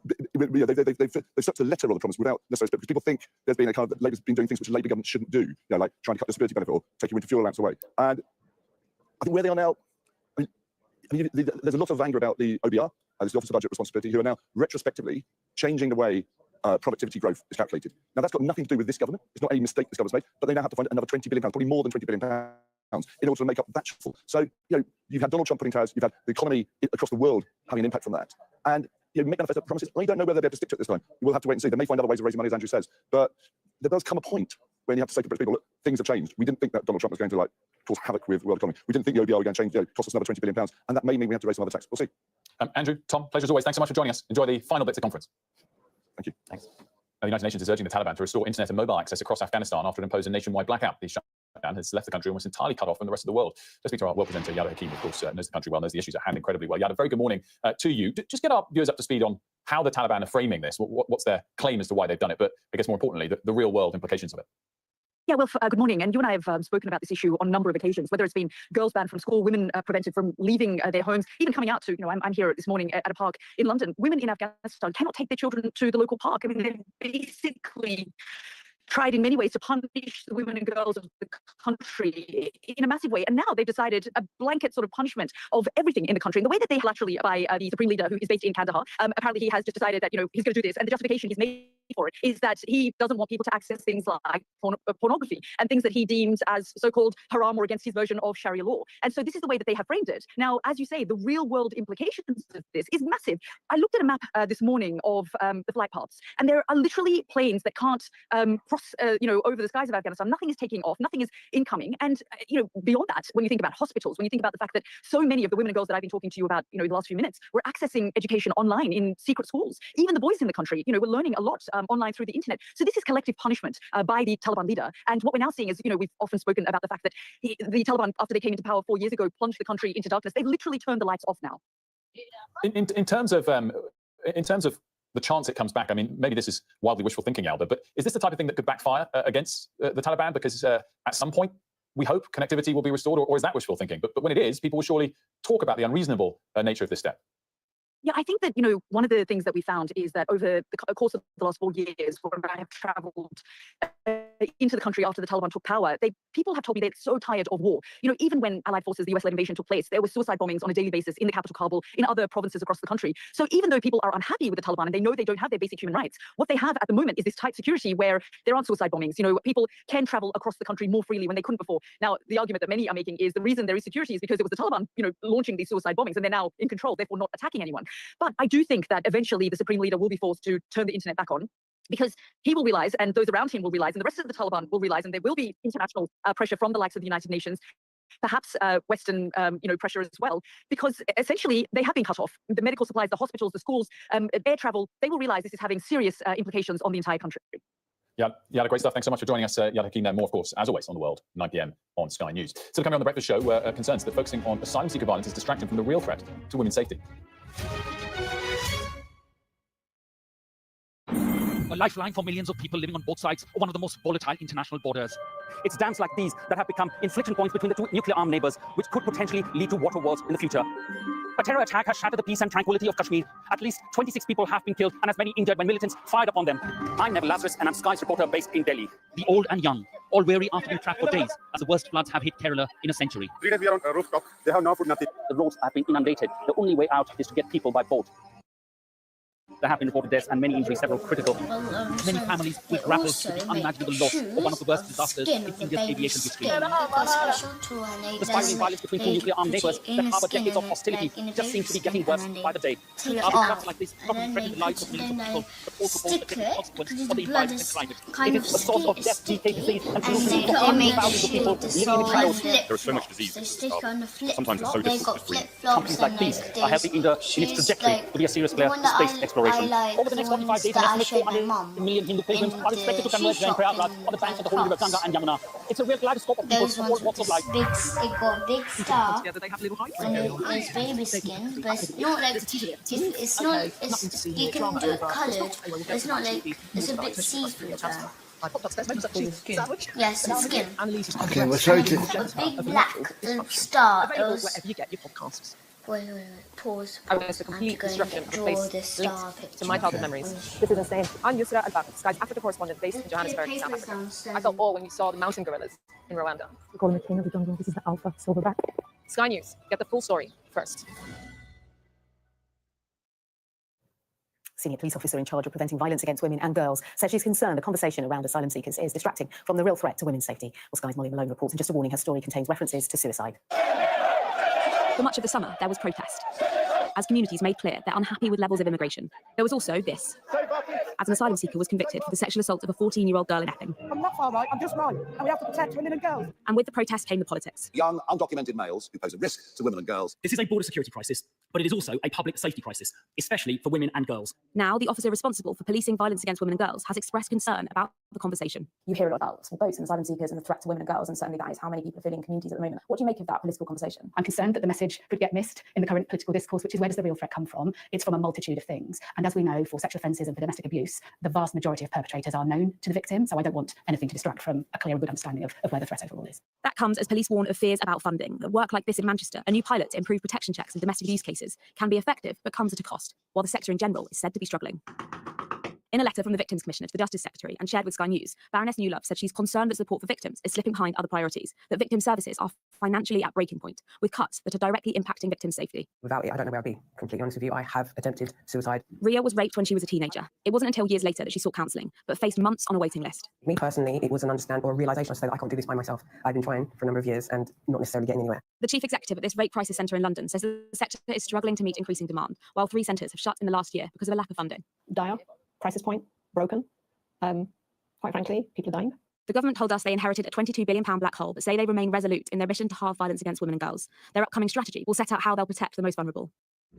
P: they've stuck to the letter of the promise without necessarily, because people think there's been a kind of, Labour's been doing things which the Labour government shouldn't do, like trying to cut disability benefit or taking winter fuel allowance away. And I think where they are now, there's a lot of anger about the OBR, the Office of Budget Responsibility, who are now retrospectively changing the way productivity growth is calculated. Now, that's got nothing to do with this government. It's not a mistake this government's made, but they now have to find another £20 billion, probably more than £20 billion, in order to make up that shortfall. So, you've had Donald Trump putting tariffs, you've had the economy across the world having an impact from that. And make manifesto promises. I don't know whether they'll be able to stick to it this time. We'll have to wait and see. They may find other ways of raising money, as Andrew says. But there does come a point when you have to say to British people, look, things have changed. We didn't think that Donald Trump was going to cause havoc with the world economy. We didn't think the OBR were going to change, cost us another £20 billion. And that may mean we have to raise some other tax. We'll see.
K: Andrew, Tom, pleasure as always. Thanks so much for joining us. Enjoy the final bits of conference.
P: Thank you.
Q: Thanks.
K: The United Nations is urging the Taliban to restore internet and mobile access across Afghanistan after it imposed a nationwide blackout. The shutdown has left the country almost entirely cut off from the rest of the world. Let's speak to our world presenter, Yada Hakim, of course, knows the country well, knows the issues at hand incredibly well. Yada, very good morning to you. Just get our viewers up to speed on how the Taliban are framing this. What's their claim as to why they've done it, but I guess more importantly, the real world implications of it.
A: Yeah, well, good morning. And you and I have spoken about this issue on a number of occasions, whether it's been girls banned from school, women prevented from leaving their homes, even coming out to, I'm here this morning at a park in London. Women in Afghanistan cannot take their children to the local park. I mean, they've basically tried in many ways to punish the women and girls of the country in a massive way. And now they've decided a blanket sort of punishment of everything in the country. And the way that they laterally, by the Supreme Leader, who is based in Kandahar, apparently he has just decided that, he's going to do this. And the justification he's made for it is that he doesn't want people to access things like pornography and things that he deems as so-called haram or against his version of Sharia law. And so this is the way that they have framed it. Now, as you say, the real world implications of this is massive. I looked at a map this morning of the flight paths, and there are literally planes that can't cross over the skies of Afghanistan. Nothing is taking off, nothing is incoming. And, beyond that, when you think about hospitals, when you think about the fact that so many of the women and girls that I've been talking to you about, the last few minutes, were accessing education online in secret schools. Even the boys in the country, were learning a lot online through the internet. So this is collective punishment by the Taliban leader. And what we're now seeing is, we've often spoken about the fact that the Taliban, after they came into power 4 years ago, plunged the country into darkness. They've literally turned the lights off now.
K: In terms of the chance it comes back, I mean, maybe this is wildly wishful thinking, Alba, but is this the type of thing that could backfire against the Taliban? Because at some point, we hope connectivity will be restored, or is that wishful thinking? But when it is, people will surely talk about the unreasonable nature of this step.
A: Yeah, I think that, one of the things that we found is that over the course of the last 4 years, when I have traveled into the country after the Taliban took power, people have told me they're so tired of war. Even when Allied forces, the US-led invasion took place, there were suicide bombings on a daily basis in the capital, Kabul, in other provinces across the country. So even though people are unhappy with the Taliban and they know they don't have their basic human rights, what they have at the moment is this tight security where there aren't suicide bombings. People can travel across the country more freely when they couldn't before. Now, the argument that many are making is the reason there is security is because it was the Taliban, launching these suicide bombings, and they're now in control, therefore not attacking anyone. But I do think that eventually the Supreme Leader will be forced to turn the internet back on, because he will realize, and those around him will realize, and the rest of the Taliban will realize, and there will be international pressure from the likes of the United Nations, perhaps Western, pressure as well, because essentially they have been cut off. The medical supplies, the hospitals, the schools, air travel, they will realize this is having serious implications on the entire country.
K: Yeah, great stuff. Thanks so much for joining us, Yada Hakim. More, of course, as always, on The World, 9 p.m. on Sky News. Still coming on The Breakfast Show, concerns that focusing on asylum seeker violence is distracting from the real threat to women's safety.
N: A lifeline for millions of people living on both sides of one of the most volatile international borders. It's dams like these that have become inflection points between the two nuclear-armed neighbors, which could potentially lead to water wars in the future. A terror attack has shattered the peace and tranquility of Kashmir. At least 26 people have been killed and as many injured when militants fired upon them. I'm Neville Lazarus, and I'm Sky's reporter based in Delhi. The old and young, all weary after being trapped for days, as the worst floods have hit Kerala in a century.
P: 3 days we are on a rooftop. They have no food, nothing.
N: The roads have been inundated. The only way out is to get people by boat. There have been reported deaths and many injuries, several critical. Many families will grapple with the unimaginable loss of one of the worst disasters in India's aviation history. The spiraling violence between two nuclear-armed neighbors that harbor decades of hostility just seems to be getting worse by the day. Floods like this not only threaten the lives of millions of people, but also pose a critical consequence for the environment and climate. It is a source of death, decay, disease, and pollution for hundreds of thousands of people living in trials.
P: There is so much disease. Sometimes it's so difficult to breathe.
N: Companies like these are helping India in its trajectory to be a serious player in space exploration. Over the next 45 days, an estimated 400 million Hindu pilgrims are expected to converge during Prayagraj on the banks of the holy river Ganga and Yamuna. It's a real kaleidoscope of people from all walks of life.
V: It got a big star, and it's baby skin, but it's not like, it's not, you can do it coloured, but it's not like, it's a bit see-through there. Yes, it's skin.
W: Okay, we'll show it.
V: A big black star.
N: Available wherever you get your podcasts.
V: Wait. Pause.
B: I witnessed the complete destruction of a place linked to my childhood memories.
O: This is insane. I'm Yusra Al-Bakr, Sky's Africa correspondent based in Johannesburg, South Africa.
B: I felt awe when we saw the mountain gorillas in Rwanda.
O: We call him the king of the jungle. This is the alpha silverback.
B: Sky News, get the full story first.
O: Senior police officer in charge of preventing violence against women and girls says she's concerned the conversation around asylum seekers is distracting from the real threat to women's safety. Well, Sky's Molly Malone reports, and just a warning, her story contains references to suicide.
A: For much of the summer, there was protest, as communities made clear they're unhappy with levels of immigration. There was also this, as an asylum seeker was convicted for the sexual assault of a 14-year-old girl in Epping.
H: I'm not far right, I'm just right. And we have to protect women and girls.
A: And with the protest came the politics.
P: Young, undocumented males who pose a risk to women and girls.
N: This is a border security crisis, but it is also a public safety crisis, especially for women and girls.
A: Now, the officer responsible for policing violence against women and girls has expressed concern about the conversation.
O: You hear a lot about small boats and asylum seekers and the threat to women and girls, and certainly that is how many people are feeling in communities at the moment. What do you make of that political conversation?
A: I'm concerned that the message could get missed in the current political discourse, which is, where does the real threat come from? It's from a multitude of things. And as we know, for sexual offences and for domestic abuse, the vast majority of perpetrators are known to the victim, so I don't want anything to distract from a clear and good understanding of where the threat overall is. That comes as police warn of fears about funding. That work like this in Manchester, a new pilot to improve protection checks in domestic abuse cases, can be effective but comes at a cost, while the sector in general is said to be struggling. In a letter from the Victims Commissioner to the Justice Secretary and shared with Sky News, Baroness Newlove said she's concerned that support for victims is slipping behind other priorities, that victim services are financially at breaking point, with cuts that are directly impacting victims' safety.
O: Without it, I don't know where I'd be. Completely honest with you, I have attempted suicide.
A: Ria was raped when she was a teenager. It wasn't until years later that she sought counselling, but faced months on a waiting list.
O: Me personally, it was an understanding or a realisation, I suppose, that I can't do this by myself. I've been trying for a number of years and not necessarily getting anywhere.
A: The chief executive at this rape crisis centre in London says the sector is struggling to meet increasing demand, while 3 centres have shut in the last year because of a lack of funding.
O: Dire, crisis point, broken. Quite frankly, people are dying.
A: The government told us they inherited a £22 billion black hole, but say they remain resolute in their mission to halve violence against women and girls. Their upcoming strategy will set out how they'll protect the most vulnerable.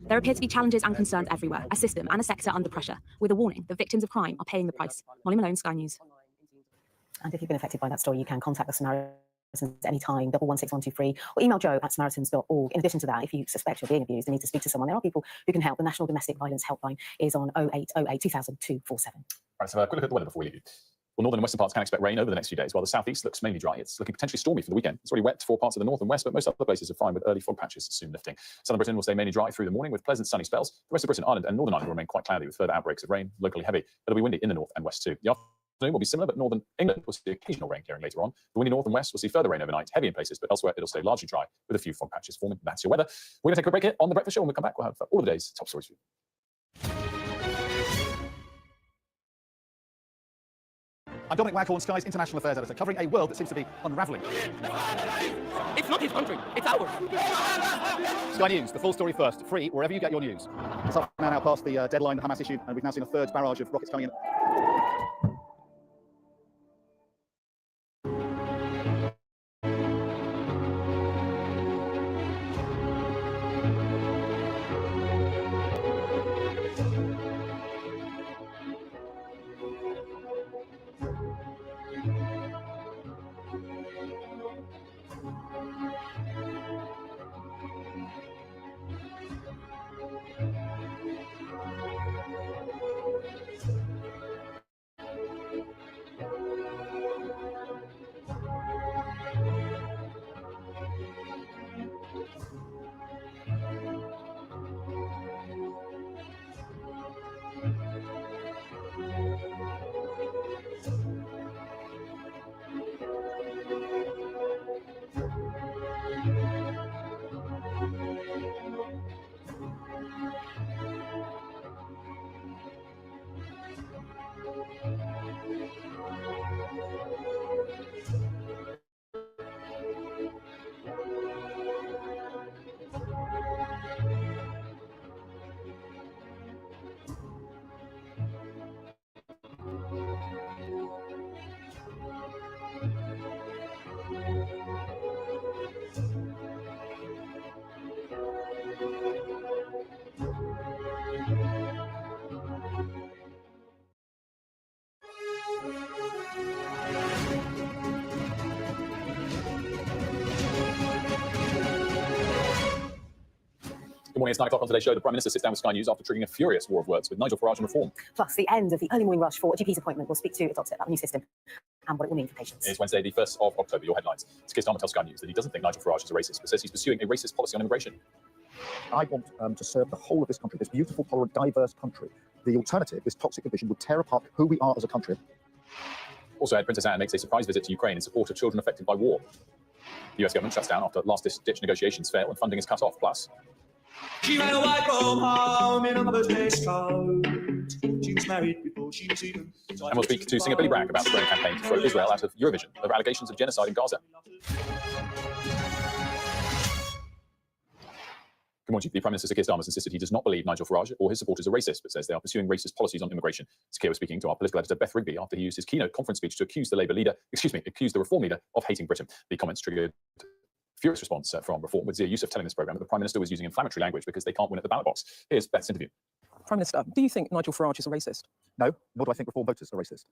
A: There appear to be challenges and concerns everywhere, a system and a sector under pressure, with a warning that victims of crime are paying the price. Molly Malone, Sky News.
O: And if you've been affected by that story, you can contact the Samaritans anytime, 116 or email joe@samaritans.org. In addition to that, if you suspect you're being abused and need to speak to someone, there are people who can help. The National Domestic Violence Helpline is on 0808 2000 247.
K: Right, so a quick look at the weather before we leave. Well, northern and western parts can expect rain over the next few days, while the southeast looks mainly dry. It's looking potentially stormy for the weekend. It's already wet for parts of the north and west, but most other places are fine with early fog patches soon lifting. Southern Britain will stay mainly dry through the morning with pleasant sunny spells. The rest of Britain, Ireland and Northern Ireland will remain quite cloudy with further outbreaks of rain, locally heavy. It'll be windy in the north and west too. The afternoon will be similar, but northern England will see occasional rain clearing later on. The windy north and west will see further rain overnight, heavy in places, but elsewhere it'll stay largely dry with a few fog patches forming. That's your weather. We're going to take a break here on The Breakfast Show. When we come back, we'll have all of the day's top stories for you.
W: I'm Dominic Waghorn, Sky's International Affairs Editor, covering a world that seems to be unravelling.
N: It's not his country, it's ours.
W: Sky News, the full story first, free wherever you get your news. It's up now past the deadline that Hamas issued, and we've now seen a third barrage of rockets coming in.
K: Good morning, it's 9 o'clock on today's show. The Prime Minister sits down with Sky News after triggering a furious war of words with Nigel Farage on reform.
O: Plus, the end of the early morning rush for a GP's appointment. We'll speak to a doctor about the new system and what it will mean for patients.
K: It's Wednesday, the 1st of October. Your headlines. Keir Starmer tells Sky News that he doesn't think Nigel Farage is a racist, but says he's pursuing a racist policy on immigration.
N: I want to serve the whole of this country, this beautiful, tolerant, diverse country. The alternative, this toxic division, would tear apart who we are as a country.
K: Also, Princess Anne makes a surprise visit to Ukraine in support of children affected by war. The US government shuts down after last-ditch negotiations fail and funding is cut off. Plus,
J: She ran away from home in a mother's waistcoat. She was married before she was even.
K: and we'll speak to singer Billy Bragg about the growing campaign to throw Israel out of Eurovision over allegations of genocide in Gaza. Good morning. The Prime Minister Keir Starmer has insisted he does not believe Nigel Farage or his supporters are racist, but says they are pursuing racist policies on immigration. Keir was speaking to our political editor Beth Rigby after he used his keynote conference speech to accuse the Reform leader of hating Britain. The comments triggered furious response from Reform, with Zia Youssef telling this programme that the Prime Minister was using inflammatory language because they can't win at the ballot box. Here's Beth's interview.
O: Prime Minister, do you think Nigel Farage is a racist?
N: No, nor do I think Reform voters are racist.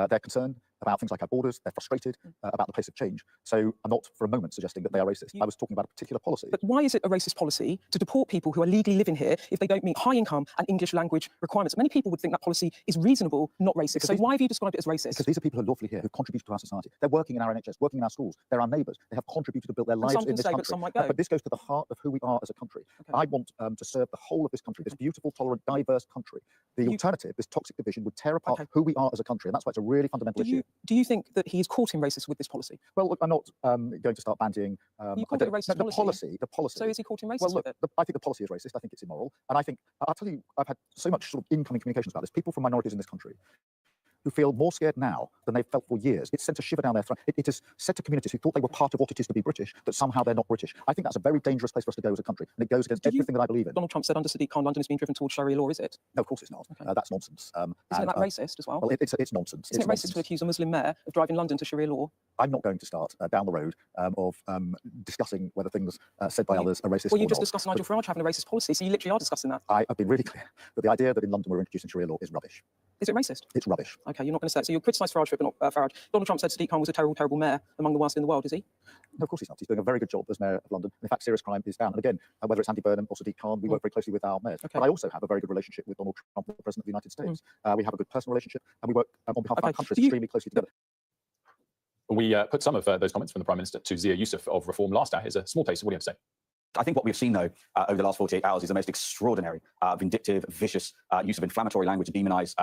N: They're concerned about things like our borders. They're frustrated about the pace of change. So I'm not for a moment suggesting that they are racist. I was talking about a particular policy.
O: But why is it a racist policy to deport people who are legally living here if they don't meet high income and English language requirements? Many people would think that policy is reasonable, not racist. So why have you described it as racist?
N: Because these are people who are lawfully here, who contribute to our society. They're working in our NHS, working in our schools. They're our neighbours. They have contributed to build their lives in this country.
O: But some might go.
N: But this goes to the heart of who we are as a country. Okay. I want to serve the whole of this country, this beautiful, tolerant, diverse country. The alternative, this toxic division, would tear apart who we are as a country, and that's why it's a really fundamental issue.
O: Do you think that he is courting racists with this policy?
N: Well, look, I'm not going to start bandying.
O: You called it a racist
N: policy. The policy.
O: So is he courting racists?
N: Well, look,
O: with it?
N: I think the policy is racist. I think it's immoral, and I think I'll tell you, I've had so much sort of incoming communications about this. People from minorities in this country who feel more scared now than they've felt for years. It sent a shiver down their throat. It has said to communities who thought they were part of what it is to be British that somehow they're not British. I think that's a very dangerous place for us to go as a country, and it goes against everything that I believe in.
O: Donald Trump said under Sadiq Khan, London is being driven towards Sharia law, is it?
N: No, of course it's not. Okay. That's nonsense.
O: Isn't that racist as well?
N: Well, it's nonsense.
O: Isn't it racist to accuse a Muslim mayor of driving London to Sharia law?
N: I'm not going to start down the road of discussing whether things said by others are racist.
O: Well, you just discussed Nigel Farage having a racist policy, so you literally are discussing that.
N: I've been really clear that the idea that in London we're introducing Sharia law is rubbish.
O: Is it racist?
N: It's rubbish.
O: Okay, you're not going to say it. So you criticise Farage for it, but not Farage. Donald Trump said Sadiq Khan was a terrible, terrible mayor, among the worst in the world, is he?
N: No, of course he's not. He's doing a very good job as mayor of London. In fact, serious crime is down. And again, whether it's Andy Burnham or Sadiq Khan, we work very closely with our mayors. Okay. But I also have a very good relationship with Donald Trump, the President of the United States. We have a good personal relationship, and we work on behalf of our countries extremely closely together.
K: We put some of those comments from the Prime Minister to Zia Youssef of Reform last hour. Here's a small taste of what he had to say.
Q: I think what we've seen, though, over the last 48 hours is the most extraordinary, vindictive, vicious use of inflammatory language to demonise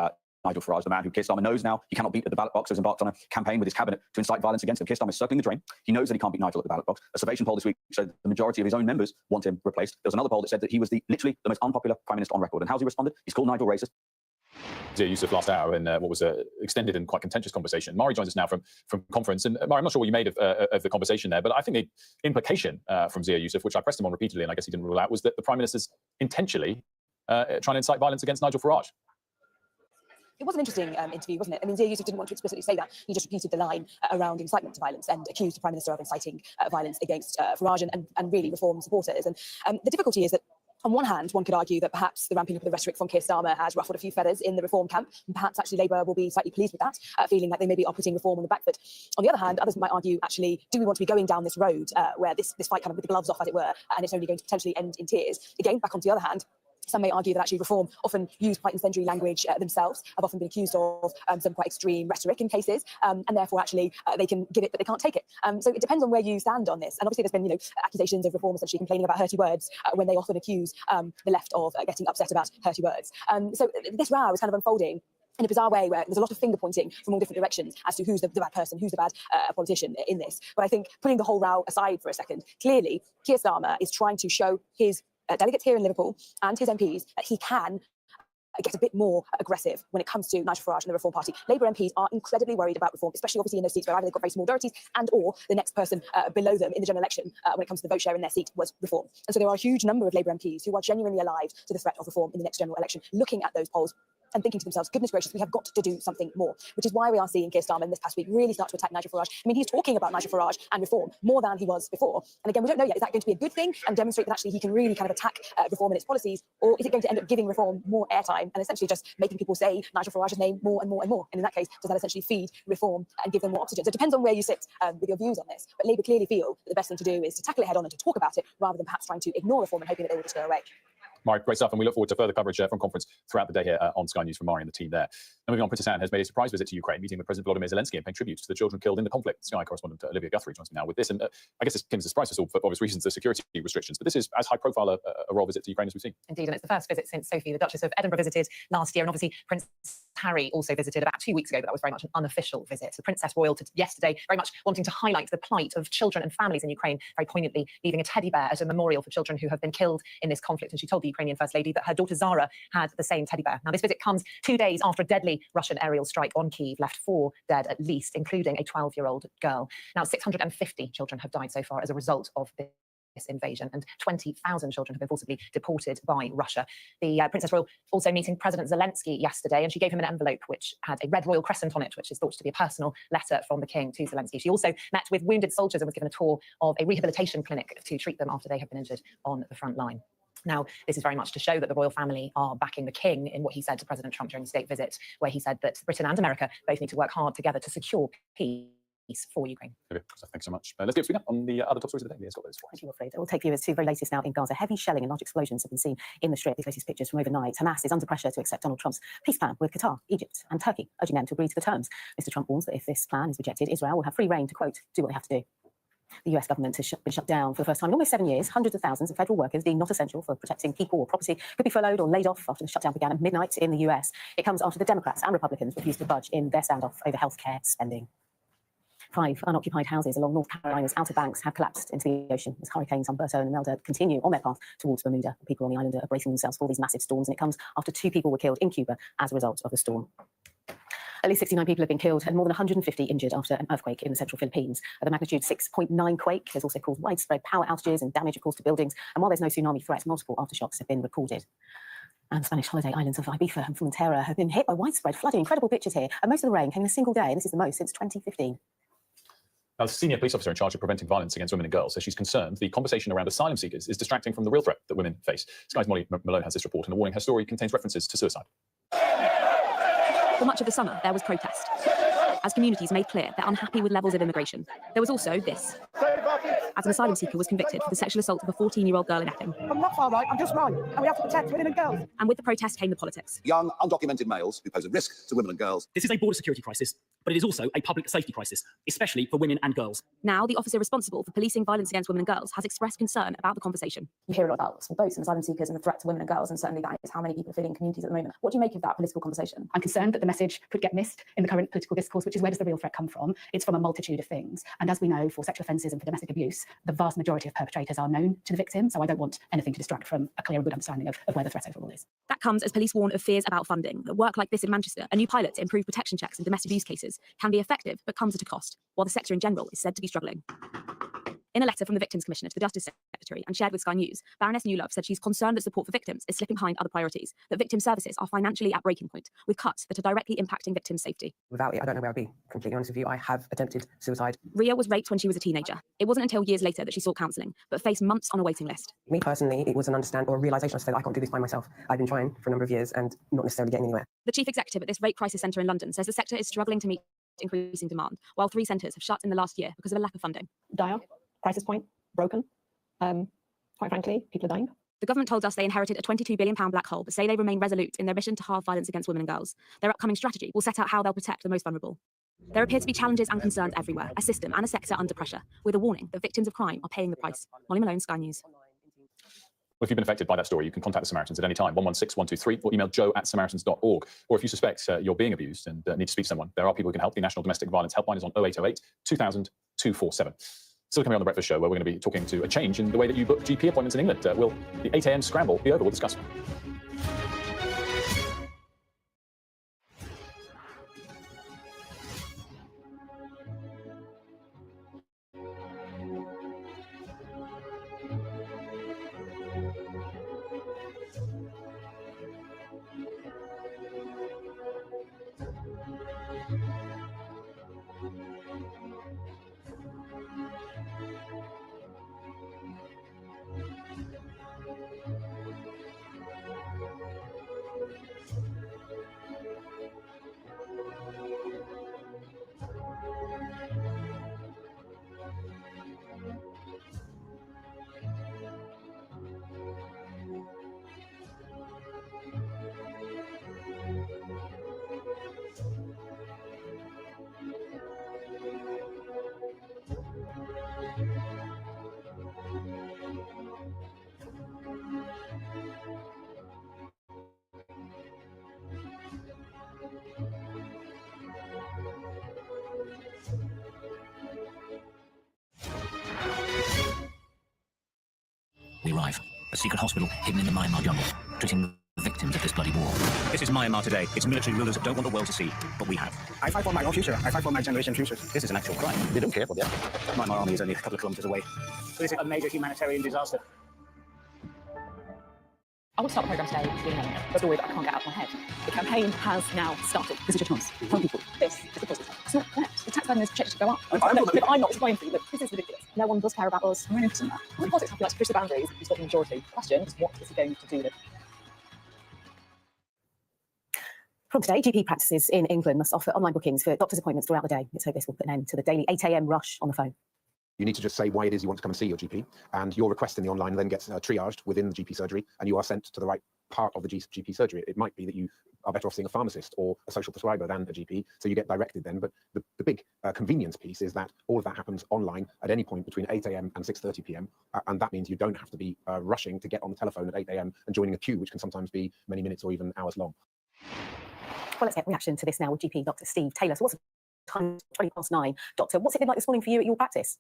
Q: Nigel Farage, the man who Keir Starmer knows now he cannot beat at the ballot box, has embarked on a campaign with his cabinet to incite violence against him. Keir Starmer is circling the drain. He knows that he can't beat Nigel at the ballot box. A Survation poll this week showed the majority of his own members want him replaced. There was another poll that said that he was literally the most unpopular Prime Minister on record. And how's he responded? He's called Nigel racist.
K: Zia Youssef last hour in what was an extended and quite contentious conversation. Mari joins us now from conference. And Mari, I'm not sure what you made of the conversation there, but I think the implication from Zia Youssef, which I pressed him on repeatedly, and I guess he didn't rule out, was that the Prime Minister's intentionally trying to incite violence against Nigel Farage.
A: It was an interesting interview, wasn't it? I mean, Zia Youssef didn't want to explicitly say that. He just repeated the line around incitement to violence and accused the Prime Minister of inciting violence against Farage and really Reform supporters. And the difficulty is that, on one hand, one could argue that perhaps the ramping up of the rhetoric from Keir Starmer has ruffled a few feathers in the Reform camp, and perhaps actually Labour will be slightly pleased with that, feeling like they maybe are putting Reform on the back foot. On the other hand, others might argue, actually, do we want to be going down this road where this fight kind of with the gloves off, as it were, and it's only going to potentially end in tears? Again, back onto the other hand, some may argue that actually Reform often use quite incendiary language themselves, have often been accused of some quite extreme rhetoric in cases, and therefore actually they can give it but they can't take it. So it depends on where you stand on this. And obviously there's been accusations of Reform essentially complaining about hurty words when they often accuse the left of getting upset about hurty words. So this row is kind of unfolding in a bizarre way where there's a lot of finger pointing from all different directions as to who's the bad person, who's the bad politician in this. But I think putting the whole row aside for a second, clearly Keir Starmer is trying to show his delegates here in Liverpool and his MPs that he can get a bit more aggressive when it comes to Nigel Farage and the Reform Party. Labour MPs are incredibly worried about Reform, especially obviously in those seats where either they've got very small majorities and or the next person below them in the general election when it comes to the vote share in their seat was Reform. And so there are a huge number of Labour MPs who are genuinely alive to the threat of Reform in the next general election, looking at those polls and thinking to themselves, goodness gracious, we have got to do something more, which is why we are seeing Keir Starmer in this past week really start to attack Nigel Farage. I mean, he's talking about Nigel Farage and Reform more than he was before. And again, we don't know yet, is that going to be a good thing and demonstrate that actually he can really kind of attack Reform and its policies, or is it going to end up giving Reform more airtime and essentially just making people say Nigel Farage's name more and more and more? And in that case, does that essentially feed Reform and give them more oxygen? So it depends on where you sit with your views on this. But Labour clearly feel that the best thing to do is to tackle it head on and to talk about it rather than perhaps trying to ignore Reform and hoping that they will just go away.
K: Mari, great stuff, and we look forward to further coverage from conference throughout the day here on Sky News from Mari and the team there. Now, moving on, Princess Anne has made a surprise visit to Ukraine, meeting with President Volodymyr Zelensky and paying tribute to the children killed in the conflict. Sky correspondent Olivia Guthrie joins me now with this, and I guess this came as a surprise for obvious reasons, the security restrictions, but this is as high-profile a royal visit to Ukraine as we've seen.
O: Indeed, and it's the first visit since Sophie, the Duchess of Edinburgh, visited last year, and obviously Prince Harry also visited about 2 weeks ago, but that was very much an unofficial visit. The Princess Royal yesterday very much wanting to highlight the plight of children and families in Ukraine, very poignantly leaving a teddy bear as a memorial for children who have been killed in this conflict. And she told the Ukrainian First Lady that her daughter Zara had the same teddy bear. Now, this visit comes 2 days after a deadly Russian aerial strike on Kyiv left 4 dead at least, including a 12-year-old girl. Now, 650 children have died so far as a result of this invasion, and 20,000 children have been forcibly deported by Russia. The Princess Royal also meeting President Zelensky yesterday, and she gave him an envelope which had a red royal crescent on it, which is thought to be a personal letter from the king to Zelensky. She also met with wounded soldiers and was given a tour of a rehabilitation clinic to treat them after they have been injured on the front line. Now, this is very much to show that the royal family are backing the king in what he said to President Trump during the state visit, where he said that Britain and America both need to work hard together to secure peace for Ukraine.
K: Thanks so much. Let's get speed up on the other top stories of the day.
O: Thank you, Wilfred. We'll take viewers to the very latest now in Gaza. Heavy shelling and large explosions have been seen in the Strip. These latest pictures from overnight. Hamas is under pressure to accept Donald Trump's peace plan with Qatar, Egypt and Turkey, urging them to agree to the terms. Mr. Trump warns that if this plan is rejected, Israel will have free rein to, quote, do what they have to do. The US government has been shut down for the first time in almost 7 years. Hundreds of thousands of federal workers deemed not essential for protecting people or property could be furloughed or laid off after the shutdown began at midnight in the US. It comes after the Democrats and Republicans refused to budge in their standoff over healthcare spending. 5 unoccupied houses along North Carolina's Outer Banks have collapsed into the ocean as hurricanes Humberto and Imelda continue on their path towards Bermuda. People on the island are bracing themselves for these massive storms, and it comes after 2 people were killed in Cuba as a result of the storm. At least 69 people have been killed and more than 150 injured after an earthquake in the central Philippines. The magnitude 6.9 quake has also caused widespread power outages and damage, of course, to buildings. And while there's no tsunami threat, multiple aftershocks have been recorded. And the Spanish holiday islands of Ibiza and Formentera have been hit by widespread flooding. Incredible pictures here. And most of the rain came in a single day, and this is the most since 2015.
K: Now, the senior police officer in charge of preventing violence against women and girls says she's concerned the conversation around asylum seekers is distracting from the real threat that women face. Sky's Molly Malone has this report, and a warning her story contains references to suicide.
A: For much of the summer, there was protest, as communities made clear they're unhappy with levels of immigration. There was also this, as an asylum seeker was convicted for the sexual assault of a 14-year-old girl in Epping.
C: I'm not far right, I'm just right, and we have to protect women and girls.
A: And with the protest came the politics.
F: Young, undocumented males who pose a risk to women and girls.
N: This is a border security crisis, but it is also a public safety crisis, especially for women and girls.
A: Now, the officer responsible for policing violence against women and girls has expressed concern about the conversation.
G: You hear a lot about small boats and asylum seekers and the threat to women and girls, and certainly that is how many people are feeling in communities at the moment. What do you make of that political conversation?
M: I'm concerned that the message could get missed in the current political discourse, which is where does the real threat come from? It's from a multitude of things. And as we know, for sexual offences and for domestic abuse, the vast majority of perpetrators are known to the victim, so I don't want anything to distract from a clear and good understanding of where the threat overall is.
A: That comes as police warn of fears about funding. That work like this in Manchester, a new pilot to improve protection checks in domestic abuse cases, can be effective but comes at a cost, while the sector in general is said to be struggling. In a letter from the Victims Commissioner to the Justice Secretary and shared with Sky News, Baroness Newlove said she's concerned that support for victims is slipping behind other priorities, that victim services are financially at breaking point, with cuts that are directly impacting victims' safety.
X: Without it, I don't know where I'd be, completely honest with you. I have attempted suicide.
A: Ria was raped when she was a teenager. It wasn't until years later that she sought counselling, but faced months on a waiting list.
X: Me personally, it was an understanding or a realisation that I can't do this by myself. I've been trying for a number of years and not necessarily getting anywhere.
A: The chief executive at this rape crisis centre in London says the sector is struggling to meet increasing demand, while 3 centres have shut in the last year because of a lack of funding.
M: Dire, crisis point, broken. Quite frankly, people are dying.
A: The government told us they inherited a £22 billion black hole, but say they remain resolute in their mission to halve violence against women and girls. Their upcoming strategy will set out how they'll protect the most vulnerable. There appear to be challenges and concerns everywhere, a system and a sector under pressure, with a warning that victims of crime are paying the price. Molly Malone, Sky News.
K: Well, if you've been affected by that story, you can contact the Samaritans at any time, 116-123, or email joe@samaritans.org. Or if you suspect you're being abused and need to speak to someone, there are people who can help. The National Domestic Violence Helpline is on 0808 2000 247. Still coming on The Breakfast Show, where we're going to be talking to a change in the way that you book GP appointments in England. Will the 8 a.m. scramble be over? We'll discuss.
D: arrive. A secret hospital hidden in the Myanmar jungle, treating the victims of this bloody war. This is Myanmar today. It's military rulers that don't want the world to see, but we have.
H: I fight for my own future. I fight for my generation's future.
D: This is an actual crime. They don't care for the Myanmar army is only a couple of kilometers away.
N: This is a major humanitarian disaster.
A: I want to start the programme today with a story that I can't get out of my head. The campaign has now started. This is your chance. Tell people this is the positive. It's not correct. The tax burden is projected to go up. I'm not disappointed for you, but this is ridiculous. No one does care about us. I'm really interested in that. What politics have you like to push the boundaries? He's got the majority. The question is, what is he going to do with it?
O: From today, GP practices in England must offer online bookings for doctor's appointments throughout the day. Let's hope this will put an end to the daily 8 a.m. rush on the phone.
R: You need to just say why it is you want to come and see your GP, and your request in the online then gets triaged within the GP surgery, and you are sent to the right part of the GP surgery. It might be that you are better off seeing a pharmacist or a social prescriber than a GP, so you get directed then. But the big convenience piece is that all of that happens online at any point between 8 a.m. and 6:30 p.m, and that means you don't have to be rushing to get on the telephone at 8 a.m. and joining a queue, which can sometimes be many minutes or even hours long.
O: Well, let's get reaction to this now with GP Dr. Steve Taylor. So what's the time? 9:20. Doctor, what's it been like this morning for you at your practice?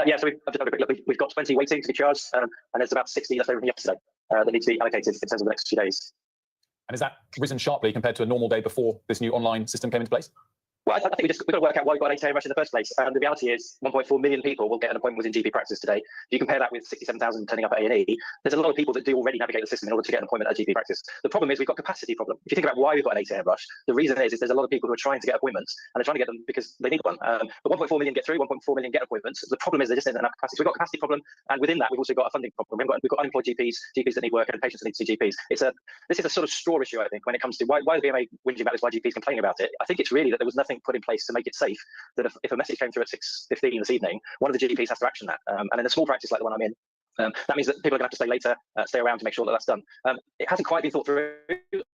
S: Yeah, so we've got 20 waiting to be charged, and there's about 60 left over from yesterday that need to be allocated in terms of the next few days.
K: And has that risen sharply compared to a normal day before this new online system came into place?
S: Well, I think we've got to work out why we've got an 8 a.m. rush in the first place. The reality is 1.4 million people will get an appointment within GP practice today. If you compare that with 67,000 turning up at A&E, there's a lot of people that do already navigate the system in order to get an appointment at GP practice. The problem is we've got a capacity problem. If you think about why we've got an 8 a.m. rush, the reason is there's a lot of people who are trying to get appointments, and they're trying to get them because they need one. But 1.4 million get through, 1.4 million get appointments. The problem is there just isn't enough capacity. So we've got a capacity problem, and within that we've also got a funding problem. We've got unemployed GPs, GPs that need work, and patients that need to see GPs. This is a sort of straw issue, I think, when it comes to why the BMA whinging about this, why GPs complaining about it. I think it's really that there was nothing put in place to make it safe, that if a message came through at 6:15 this evening, one of the GPs has to action that. And in a small practice like the one I'm in, that means that people are going to have to stay later, stay around to make sure that that's done. It hasn't quite been thought through.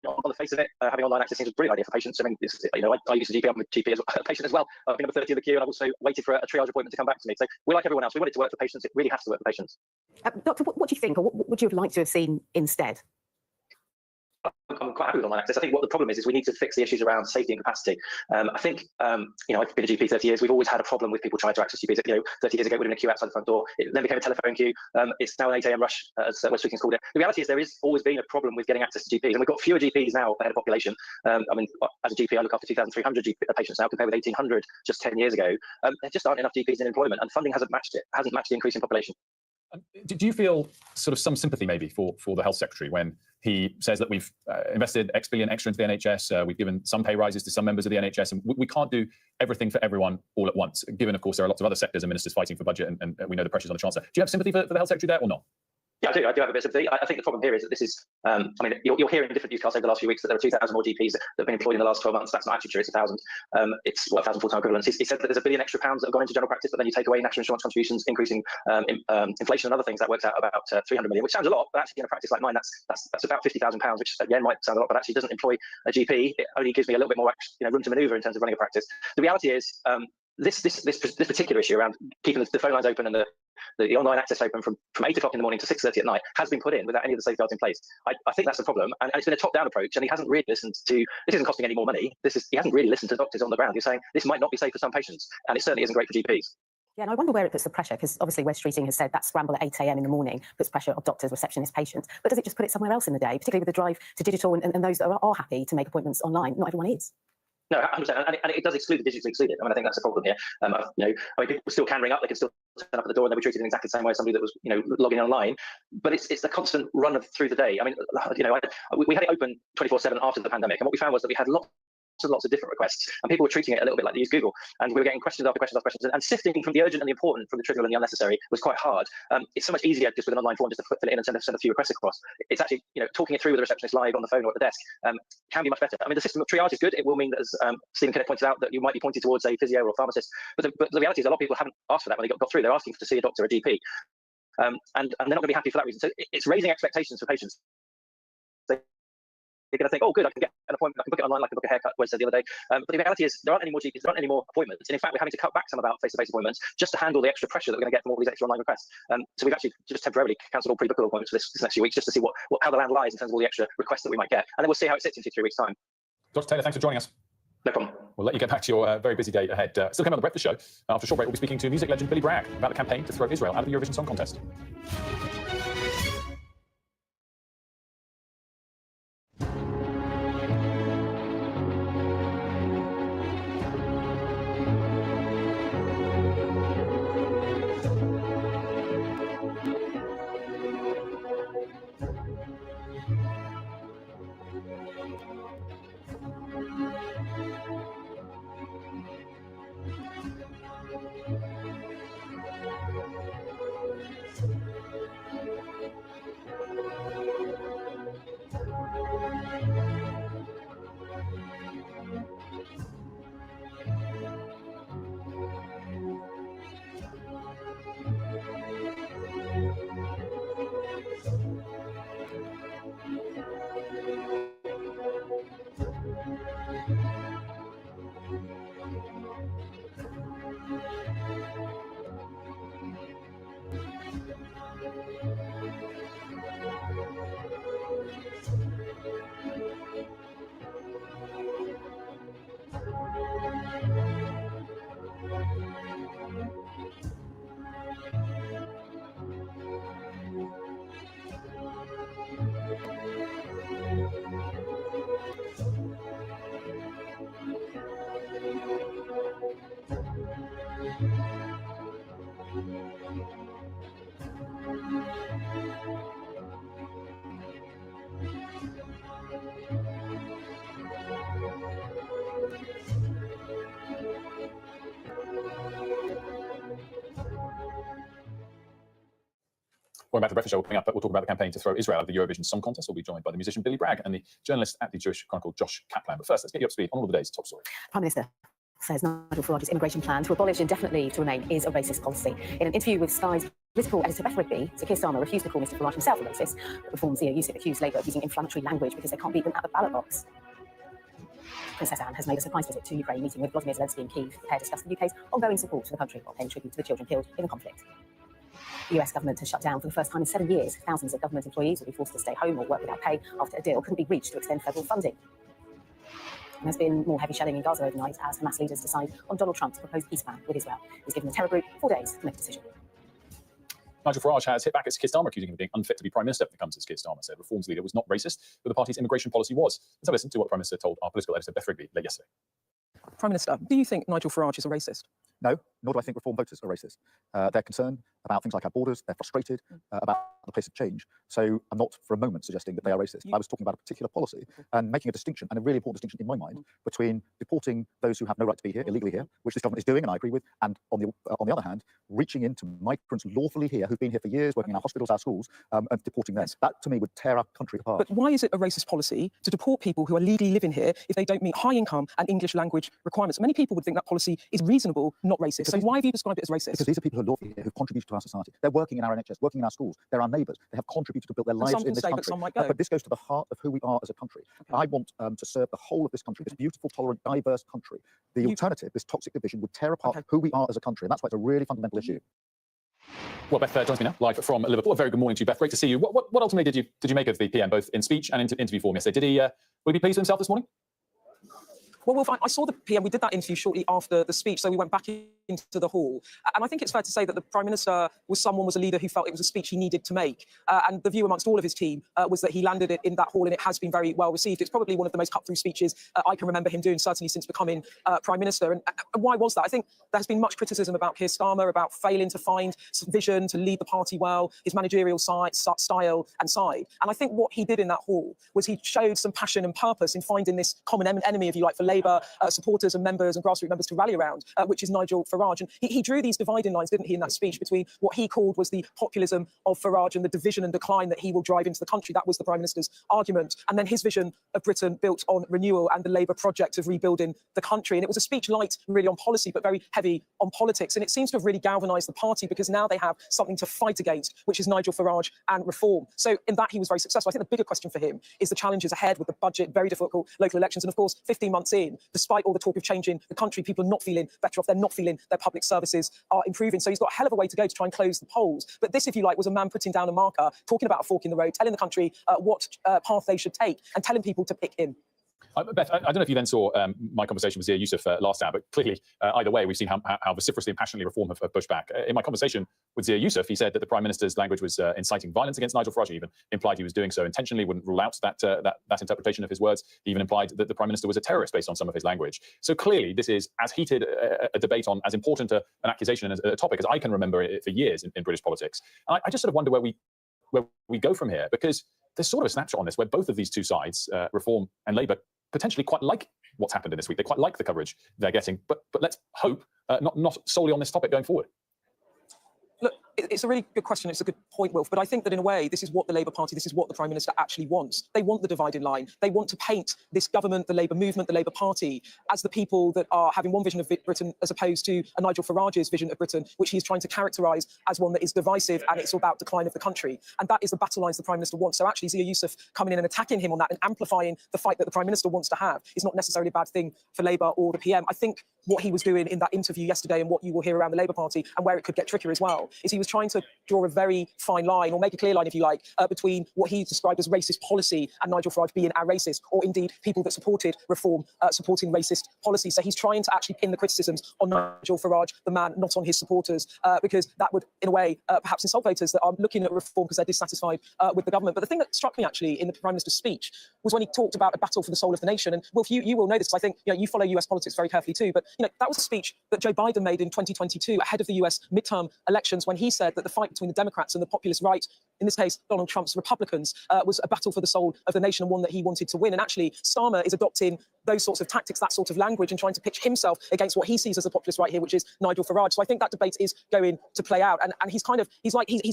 S: On the face of it, having online access seems a brilliant idea for patients. I mean, I used to GP, I'm a GP as a patient as well. I've been number 30 in the queue, and I've also waited for a triage appointment to come back to me. So we're like everyone else. We want it to work for patients. It really has to work for patients.
O: Doctor, what do you think, or what would you have liked to have seen instead?
S: I'm quite happy with online access. I think what the problem is we need to fix the issues around safety and capacity. I think, I've been a GP 30 years. We've always had a problem with people trying to access GPs. 30 years ago, we were in a queue outside the front door. It then became a telephone queue. It's now an 8 a.m. rush, as West Weekend's called it. The reality is there has always been a problem with getting access to GPs, and we've got fewer GPs now per head of population. I mean, as a GP, I look after 2,300 patients now, compared with 1,800 just 10 years ago. There just aren't enough GPs in employment, and funding hasn't matched it. Hasn't matched the increase in population.
K: Do you feel sort of some sympathy maybe for the health secretary when he says that we've invested X billion extra into the NHS, we've given some pay rises to some members of the NHS, and we can't do everything for everyone all at once, given, of course, there are lots of other sectors and ministers fighting for budget, and we know the pressures on the Chancellor. Do you have sympathy for the health secretary there or not?
S: Yeah, I do have a bit of sympathy. I think the problem here is that this is, you're hearing different newscasts over the last few weeks that there are 2,000 more GPs that have been employed in the last 12 months. That's not actually true, it's 1,000. It's 1,000 full-time equivalents. He said that there's £1 billion extra that have gone into general practice, but then you take away national insurance contributions, increasing inflation and other things, that works out about 300 million, which sounds a lot, but actually in a practice like mine, that's about £50,000, which again might sound a lot, but actually doesn't employ a GP. It only gives me a little bit more room to manoeuvre in terms of running a practice. The reality is, this particular issue around keeping the phone lines open and the online access open from 8 o'clock in the morning to 6:30 at night has been put in without any of the safeguards in place. I think that's the problem, and it's been a top-down approach, and he hasn't really listened to. This isn't costing any more money. He hasn't really listened to doctors on the ground. He's saying this might not be safe for some patients, and it certainly isn't great for GPs.
O: Yeah, and I wonder where it puts the pressure, because obviously West Streeting has said that scramble at 8 a.m. in the morning puts pressure on doctors, receptionists, patients. But does it just put it somewhere else in the day, particularly with the drive to digital and those that are happy to make appointments online? Not everyone is.
S: No, 100%, and it does exclude the digitally excluded. I mean, I think that's the problem here. People still can ring up; they can still turn up at the door, and they'll be treated in exactly the same way as somebody that was, logging online. But it's the constant run through the day. I mean, we had it open 24/7 after the pandemic, and what we found was that we had lots of different requests, and people were treating it a little bit like they use Google, and we were getting questions after questions after questions, and sifting from the urgent and the important from the trivial and the unnecessary was quite hard. It's so much easier just with an online form just to fill it in and send a few requests across. It's actually, talking it through with the receptionist live on the phone or at the desk can be much better. I mean, the system of triage is good. It will mean that, as Stephen Kennett pointed out, that you might be pointed towards a physio or a pharmacist, but the reality is a lot of people haven't asked for that when they got through. They're asking to see a doctor, a GP, and they're not going to be happy for that reason. So it's raising expectations for patients. You're going to think, oh, good, I can get an appointment, I can book it online, like I can book a haircut, Wes said the other day. But the reality is there aren't any more GPs, there aren't any more appointments. And in fact, we're having to cut back some of our face-to-face appointments just to handle the extra pressure that we're going to get from all these extra online requests. So we've actually just temporarily cancelled all pre-bookable appointments for this next few weeks, just to see how the land lies in terms of all the extra requests that we might get. And then we'll see how it sits in 2-3 weeks' time.
K: Dr. Taylor, thanks for joining us.
S: No problem.
K: We'll let you get back to your very busy day ahead. Still coming on the Breakfast Show. After a short break, we'll be speaking to music legend Billy Bragg about the campaign to throw Israel out of the Eurovision Song Contest. Going back to the breakfast show, coming up, we'll talk about the campaign to throw Israel out of the Eurovision Song Contest. We'll be joined by the musician Billy Bragg and the journalist at the Jewish Chronicle, Josh Kaplan. But first, let's get you up to speed on all of the day's top story.
O: Prime Minister says Nigel Farage's immigration plan to abolish indefinite leave to remain is a racist policy. In an interview with Sky's political editor Beth Rigby, Sir Keir Starmer refused to call Mr Farage himself a racist, but Reform's Zia Yusuf accused Labour of using inflammatory language because they can't beat them at the ballot box. Princess Anne has made a surprise visit to Ukraine, meeting with Volodymyr Zelensky in Kyiv. The pair discussed the UK's ongoing support for the country while paying tribute to the children killed in the conflict. The US government has shut down for the first time in 7 years. Thousands of government employees will be forced to stay home or work without pay after a deal couldn't be reached to extend federal funding. And there's been more heavy shelling in Gaza overnight as Hamas leaders decide on Donald Trump's proposed peace plan with Israel. He's given the terror group 4 days to make a decision.
K: Nigel Farage has hit back at Keir Starmer, accusing him of being unfit to be Prime Minister when it comes, as Keir Starmer said. Reform's leader was not racist, but the party's immigration policy was. Let's have a listen to what Prime Minister told our political editor Beth Rigby late yesterday.
E: Prime Minister, do you think Nigel Farage is a racist?
L: No, nor do I think Reform voters are racist. They're concerned about things like our borders. They're frustrated about the pace of change. So I'm not for a moment suggesting that they are racist. I was talking about a particular policy and making a distinction, and a really important distinction in my mind, between deporting those who have no right to be here, illegally here, which this government is doing, and I agree with, and on the other hand, reaching into migrants lawfully here, who've been here for years, working in our hospitals, our schools, and deporting them. That, to me, would tear our country apart.
E: But why is it a racist policy to deport people who are legally living here if they don't meet high income and English language requirements? Many people would think that policy is reasonable, not racist. So why have you described it as racist?
L: Because these are people who are lawfully here, who've contributed to our society. They're working in our NHS, working in our schools. They're our neighbours. They have contributed to build their lives in this country. But this goes to the heart of who we are as a country. Okay. I want to serve the whole of this country, this beautiful, tolerant, diverse country. The alternative, this toxic division, would tear apart who we are as a country, and that's why it's a really fundamental issue.
K: Well, Beth joins me now, live from Liverpool. A very good morning to you, Beth. Great to see you. What ultimately did you make of the PM, both in speech and interview form yesterday? Did he will he be pleased with himself this morning?
E: Well, Wolf, I saw the PM. We did that interview shortly after the speech, so we went back into the hall. And I think it's fair to say that the Prime Minister was a leader who felt it was a speech he needed to make. And the view amongst all of his team was that he landed it in that hall, and it has been very well received. It's probably one of the most cut-through speeches I can remember him doing, certainly since becoming Prime Minister. And why was that? I think there has been much criticism about Keir Starmer, about failing to find some vision, to lead the party well, his managerial style and side. And I think what he did in that hall was he showed some passion and purpose in finding this common enemy, if you like, for Labour supporters and members and grassroots members to rally around, which is Nigel Farage. And he drew these dividing lines, didn't he, in that speech, between what he called was the populism of Farage and the division and decline that he will drive into the country. That was the Prime Minister's argument. And then his vision of Britain built on renewal and the Labour project of rebuilding the country. And it was a speech light, really, on policy, but very heavy on politics. And it seems to have really galvanised the party, because now they have something to fight against, which is Nigel Farage and Reform. So in that, he was very successful. I think the bigger question for him is the challenges ahead with the budget, very difficult local elections. And of course, 15 months in, despite all the talk of changing the country, people are not feeling better off. They're not feeling their public services are improving. So he's got a hell of a way to go to try and close the polls. But this, if you like, was a man putting down a marker, talking about a fork in the road, telling the country what path they should take, and telling people to pick him.
K: Beth, I don't know if you then saw my conversation with Zia Yusuf last hour, but clearly, either way, we've seen how vociferously and passionately Reform have pushed back. In my conversation with Zia Yusuf, he said that the Prime Minister's language was inciting violence against Nigel Farage. He even implied he was doing so intentionally, wouldn't rule out that interpretation of his words. He even implied that the Prime Minister was a terrorist based on some of his language. So clearly, this is as heated a debate on as important an accusation and a topic as I can remember it for years in British politics. And I just sort of wonder where we go from here, because there's sort of a snapshot on this where both of these two sides, Reform and Labour, potentially quite like what's happened in this week. They quite like the coverage they're getting, but let's hope not solely on this topic going forward.
E: Look, it's a really good question. It's a good point, Wilf. But I think that in a way, this is what the Labour Party, this is what the Prime Minister actually wants. They want the dividing line. They want to paint this government, the Labour movement, the Labour Party, as the people that are having one vision of Britain as opposed to a Nigel Farage's vision of Britain, which he's trying to characterise as one that is divisive and it's about decline of the country. And that is the battle lines the Prime Minister wants. So actually, Zia Yusuf coming in and attacking him on that and amplifying the fight that the Prime Minister wants to have is not necessarily a bad thing for Labour or the PM. I think what he was doing in that interview yesterday, and what you will hear around the Labour Party and where it could get trickier as well, is he was trying to draw a very fine line, or make a clear line, if you like, between what he described as racist policy and Nigel Farage being a racist, or indeed people that supported Reform supporting racist policy. So he's trying to actually pin the criticisms on Nigel Farage, the man, not on his supporters, because that would, in a way, perhaps insult voters that are looking at Reform because they're dissatisfied with the government. But the thing that struck me, actually, in the Prime Minister's speech was when he talked about a battle for the soul of the nation. And, Wilf, you will know this, because I think you follow US politics very carefully too, but that was a speech that Joe Biden made in 2022 ahead of the US midterm elections, when he said that the fight between the Democrats and the populist right in this case, Donald Trump's Republicans, was a battle for the soul of the nation and one that he wanted to win. And actually, Starmer is adopting those sorts of tactics, that sort of language, and trying to pitch himself against what he sees as a populist right here, which is Nigel Farage. So I think that debate is going to play out. And he's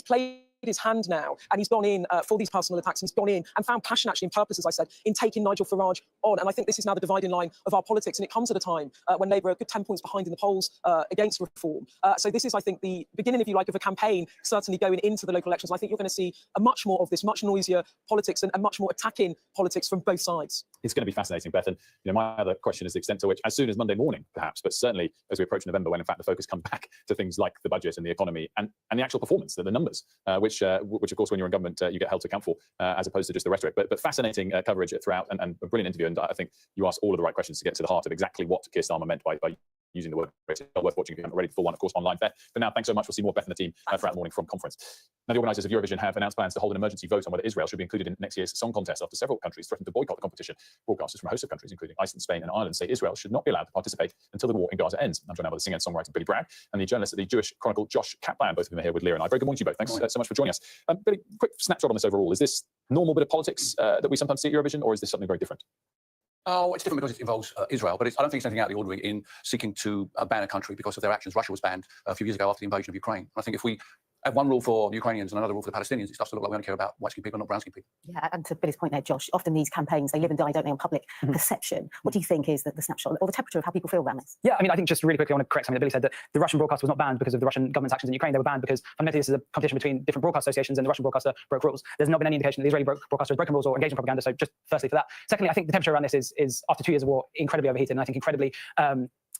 E: played his hand now, and he's gone in for these personal attacks. He's gone in and found passion, actually, and purpose, as I said, in taking Nigel Farage on. And I think this is now the dividing line of our politics, and it comes at a time when Labour are a good 10 points behind in the polls against reform. So this is, I think, the beginning, if you like, of a campaign, certainly going into the local elections. I think you're going to see a much more of this, much noisier politics and much more attacking politics from both sides.
K: It's going to be fascinating, Beth. And my other question is the extent to which, as soon as Monday morning, perhaps, but certainly as we approach November, when in fact the focus comes back to things like the budget and the economy and the actual performance, the numbers, which of course, when you're in government, you get held to account for, as opposed to just the rhetoric. But fascinating coverage throughout, and a brilliant interview. And I think you asked all of the right questions to get to the heart of exactly what Keir Starmer meant by using the word race. It's well worth watching if you haven't already. The full one, of course, online. Beth, for now, thanks so much. We'll see more Beth and the team throughout the morning from conference. Now, the organisers of Eurovision have announced plans to hold an emergency vote on whether Israel should be included in next year's song contest after several countries threatened to boycott the competition. Broadcasters from a host of countries, including Iceland, Spain and Ireland, say Israel should not be allowed to participate until the war in Gaza ends. I'm joined now by the singer and songwriter Billy Bragg and the journalist at the Jewish Chronicle, Josh Kaplan. Both of them are here with Lear and I. Very good morning to you both. Thanks so much for joining us. Billy, quick snapshot on this overall. Is this normal bit of politics that we sometimes see at Eurovision, or is this something very different?
I: Oh, it's different because it involves Israel, but I don't think it's anything out of the ordinary in seeking to ban a country because of their actions. Russia was banned a few years ago after the invasion of Ukraine. And I think if we have one rule for the Ukrainians and another rule for the Palestinians, it starts to look like we only care about white-skinned people, not brown-skinned people.
O: Yeah, and to Billy's point there, Josh, often these campaigns, they live and die, don't they, on public perception. What do you think is the snapshot or the temperature of how people feel around this?
M: Yeah, I mean, I think just really quickly, I want to correct something that Billy said, that the Russian broadcast was not banned because of the Russian government's actions in Ukraine. They were banned because fundamentally this is a competition between different broadcast associations, and the Russian broadcaster broke rules. There's not been any indication that the Israeli broadcaster has broken rules or engaged in propaganda. So just firstly for that. Secondly, I think the temperature around this is after 2 years of war, incredibly overheated, and I think incredibly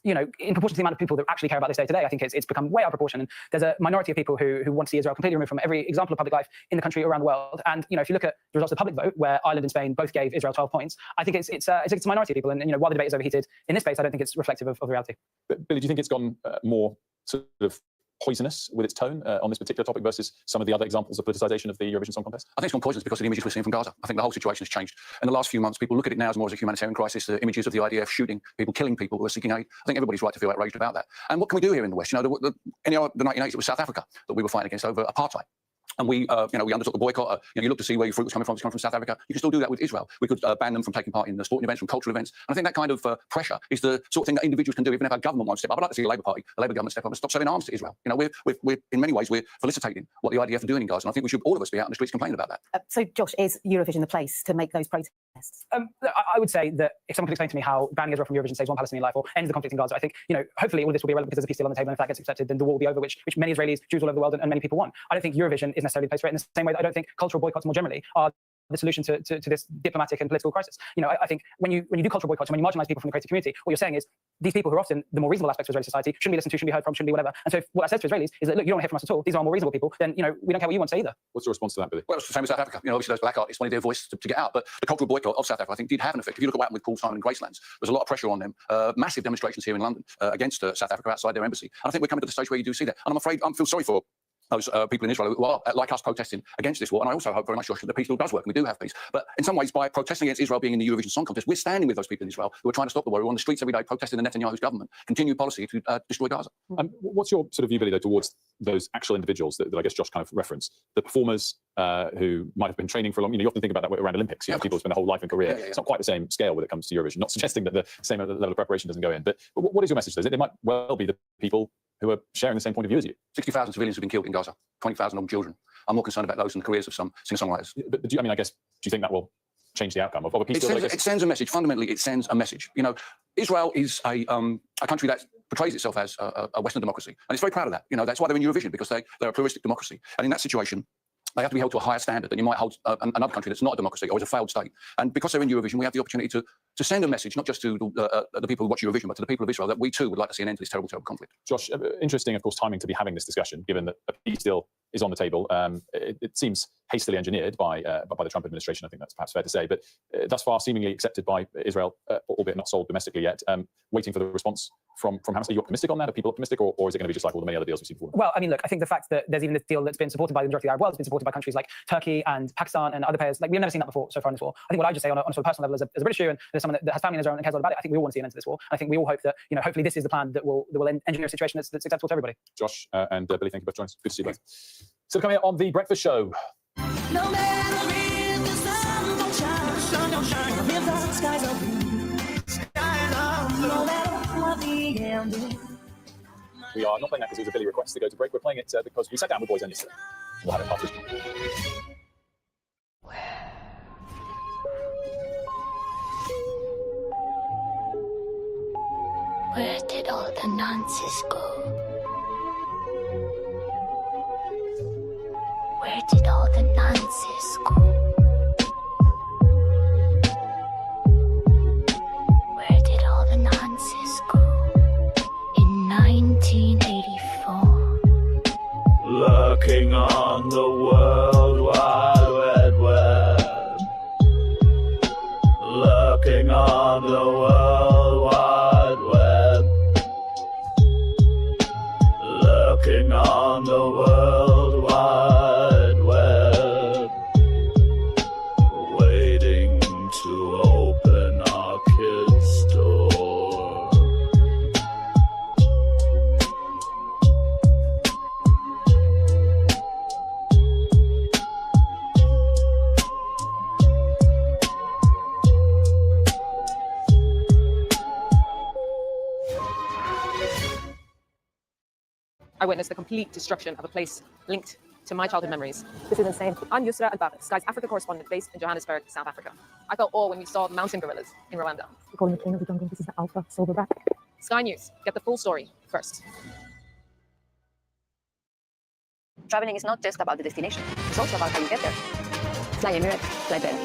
M: in proportion to the amount of people that actually care about this day to day, I think it's become way out of proportion. And there's a minority of people who want to see Israel completely removed from every example of public life in the country around the world. And if you look at the results of the public vote, where Ireland and Spain both gave Israel 12 points, I think it's a minority of people. And while the debate is overheated in this space, I don't think it's reflective of reality.
K: But Billy, do you think it's gone more sort of poisonous with its tone on this particular topic versus some of the other examples of politicisation of the Eurovision Song Contest?
I: I think it's gone poisonous because of the images we're seeing from Gaza. I think the whole situation has changed. In the last few months, people look at it now as more as a humanitarian crisis. The images of the IDF shooting people, killing people who are seeking aid. I think everybody's right to feel outraged about that. And what can we do here in the West? In the 1980s, it was South Africa that we were fighting against over apartheid. And we undertook the boycott. You look to see where your fruit was coming from. It's coming from South Africa. You can still do that with Israel. We could ban them from taking part in the sporting events, from cultural events. And I think that kind of pressure is the sort of thing that individuals can do, even if our government won't step up. I'd like to see a Labour government step up and stop selling arms to Israel. We're in many ways, we're felicitating what the IDF are doing in Gaza. And I think we should all of us be out in the streets complaining about that.
O: So, Josh, is Eurovision the place to make those protests?
M: I would say that if someone could explain to me how banning Israel from Eurovision saves one Palestinian life or ends the conflict in Gaza, I think, hopefully all of this will be irrelevant because there's a peace deal on the table, and if that gets accepted, then the war will be over, which many Israelis, Jews all over the world, and many people want. I don't think Eurovision is necessarily the place for it, in the same way that I don't think cultural boycotts more generally are the solution to this diplomatic and political crisis. I think when you do cultural boycotts and when you marginalise people from the creative community, what you're saying is these people who are often the more reasonable aspects of Israeli society shouldn't be listened to, shouldn't be heard from, shouldn't be whatever. And so what that says to Israelis is that, look, you don't hear from us at all. These are our more reasonable people. Then, we don't care what you want to say either.
K: What's your response to that, Billy?
I: Well, it's the same as South Africa. Obviously those black artists wanted their voice to get out. But the cultural boycott of South Africa, I think, did have an effect. If you look at what happened with Paul Simon and Gracelands, there's a lot of pressure on them. Massive demonstrations here in London against South Africa outside their embassy. And I think we're coming to the stage where you do see that. And I'm afraid, I feel sorry for those people in Israel who are, like us, protesting against this war. And I also hope very much, Josh, that the peace deal does work, and we do have peace. But in some ways, by protesting against Israel being in the Eurovision Song Contest, we're standing with those people in Israel who are trying to stop the war, who are on the streets every day protesting the Netanyahu's government, continued policy to destroy Gaza.
K: What's your sort of view, Billy, though, towards those actual individuals that I guess Josh kind of referenced? The performers who might have been training for a long, you often think about that around Olympics, people spend their whole life and career. It's not quite the same scale when it comes to Eurovision, not suggesting that the same level of preparation doesn't go in. But what is your message to those? It might well be the people who are sharing the same point of view as you.
I: 60,000 civilians have been killed in Gaza, 20,000 of children. I'm more concerned about those and the careers of some singer-songwriters.
K: But do you think that will change the outcome of a peace deal?
I: It sends a message. Fundamentally, it sends a message. Israel is a country that portrays itself as a Western democracy, and it's very proud of that. That's why they're in Eurovision, because they're a pluralistic democracy. And in that situation, they have to be held to a higher standard than you might hold another country that's not a democracy or is a failed state. And because they're in Eurovision, we have the opportunity to send a message, not just to the people who watch Eurovision, but to the people of Israel, that we too would like to see an end to this terrible, terrible conflict.
K: Josh, interesting, of course, timing to be having this discussion, given that a peace deal is on the table. It seems hastily engineered by the Trump administration. I think that's perhaps fair to say, but thus far seemingly accepted by Israel, albeit not sold domestically yet. Waiting for the response from Hamas. Are you optimistic on that? Are people optimistic, or is it going to be just like all the many other deals we've seen before?
M: Well, I mean, look, I think the fact that there's even this deal that's been supported by the majority of the Arab world has been supported by countries like Turkey and Pakistan and other players. Like, we've never seen that before so far in this war. I think what I just say on a sort of personal level as a British and there's someone that has family in Israel and cares a lot about it, I think we all want to see an end to this war. I think we all hope that, hopefully this is the plan that will engineer a situation that's acceptable to everybody.
K: Josh and Billy, thank you both for joining us. Good to see you both. So coming up on The Breakfast Show,
J: No matter if the sun don't shine, if the skies are blue, skies are blue. No matter what the end is.
K: We are not playing that because it was a Billy request to go to break. We're playing it because we sat down with Boys End yesterday. We'll have it after this.
B: Where did all the nonsense go? Where did all the nonsense go? Where did all the nonsense go? In 1984.
J: Lurking on the World Wide Web. Lurking on the World Wide Web. Lurking on the World Wide Web. Waiting to open our kids' door.
T: I witnessed the complete destruction of a place linked to my childhood memories. This is insane. I'm Yusra Al-Babit, Sky's Africa correspondent based in Johannesburg, South Africa. I felt awe when we saw mountain gorillas in Rwanda.
G: We're calling the king of the jungle. This is the alpha silverback.
T: Sky News, get the full story first.
A: Traveling is not just about the destination, it's also about how you get there. Fly Emirates, fly better.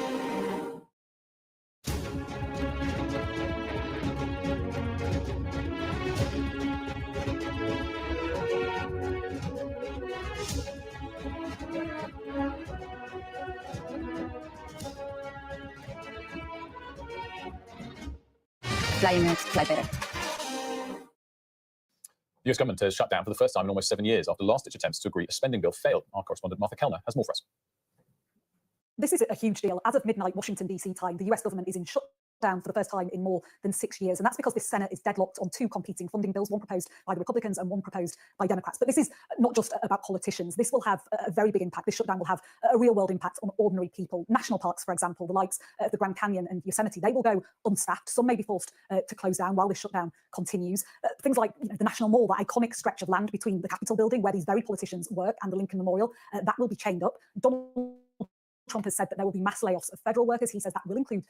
A: Fly Emirates, fly better.
K: The US government has shut down for the first time in almost 7 years after last-ditch attempts to agree a spending bill failed. Our correspondent Martha Kellner has more for us.
M: This is a huge deal. As of midnight Washington DC time, the US government is in shutdown for the first time in more than 6 years, and that's because the Senate is deadlocked on two competing funding bills, one proposed by the Republicans and one proposed by Democrats. But this is not just about politicians. This will have a very big impact. This shutdown will have a real-world impact on ordinary people. National parks, for example, the likes of the Grand Canyon and Yosemite, they will go unstaffed. Some may be forced to close down while this shutdown continues. Things like the National Mall, that iconic stretch of land between the Capitol building where these very politicians work and the Lincoln Memorial, that will be chained up. Donald Trump has said that there will be mass layoffs of federal workers. He says that will include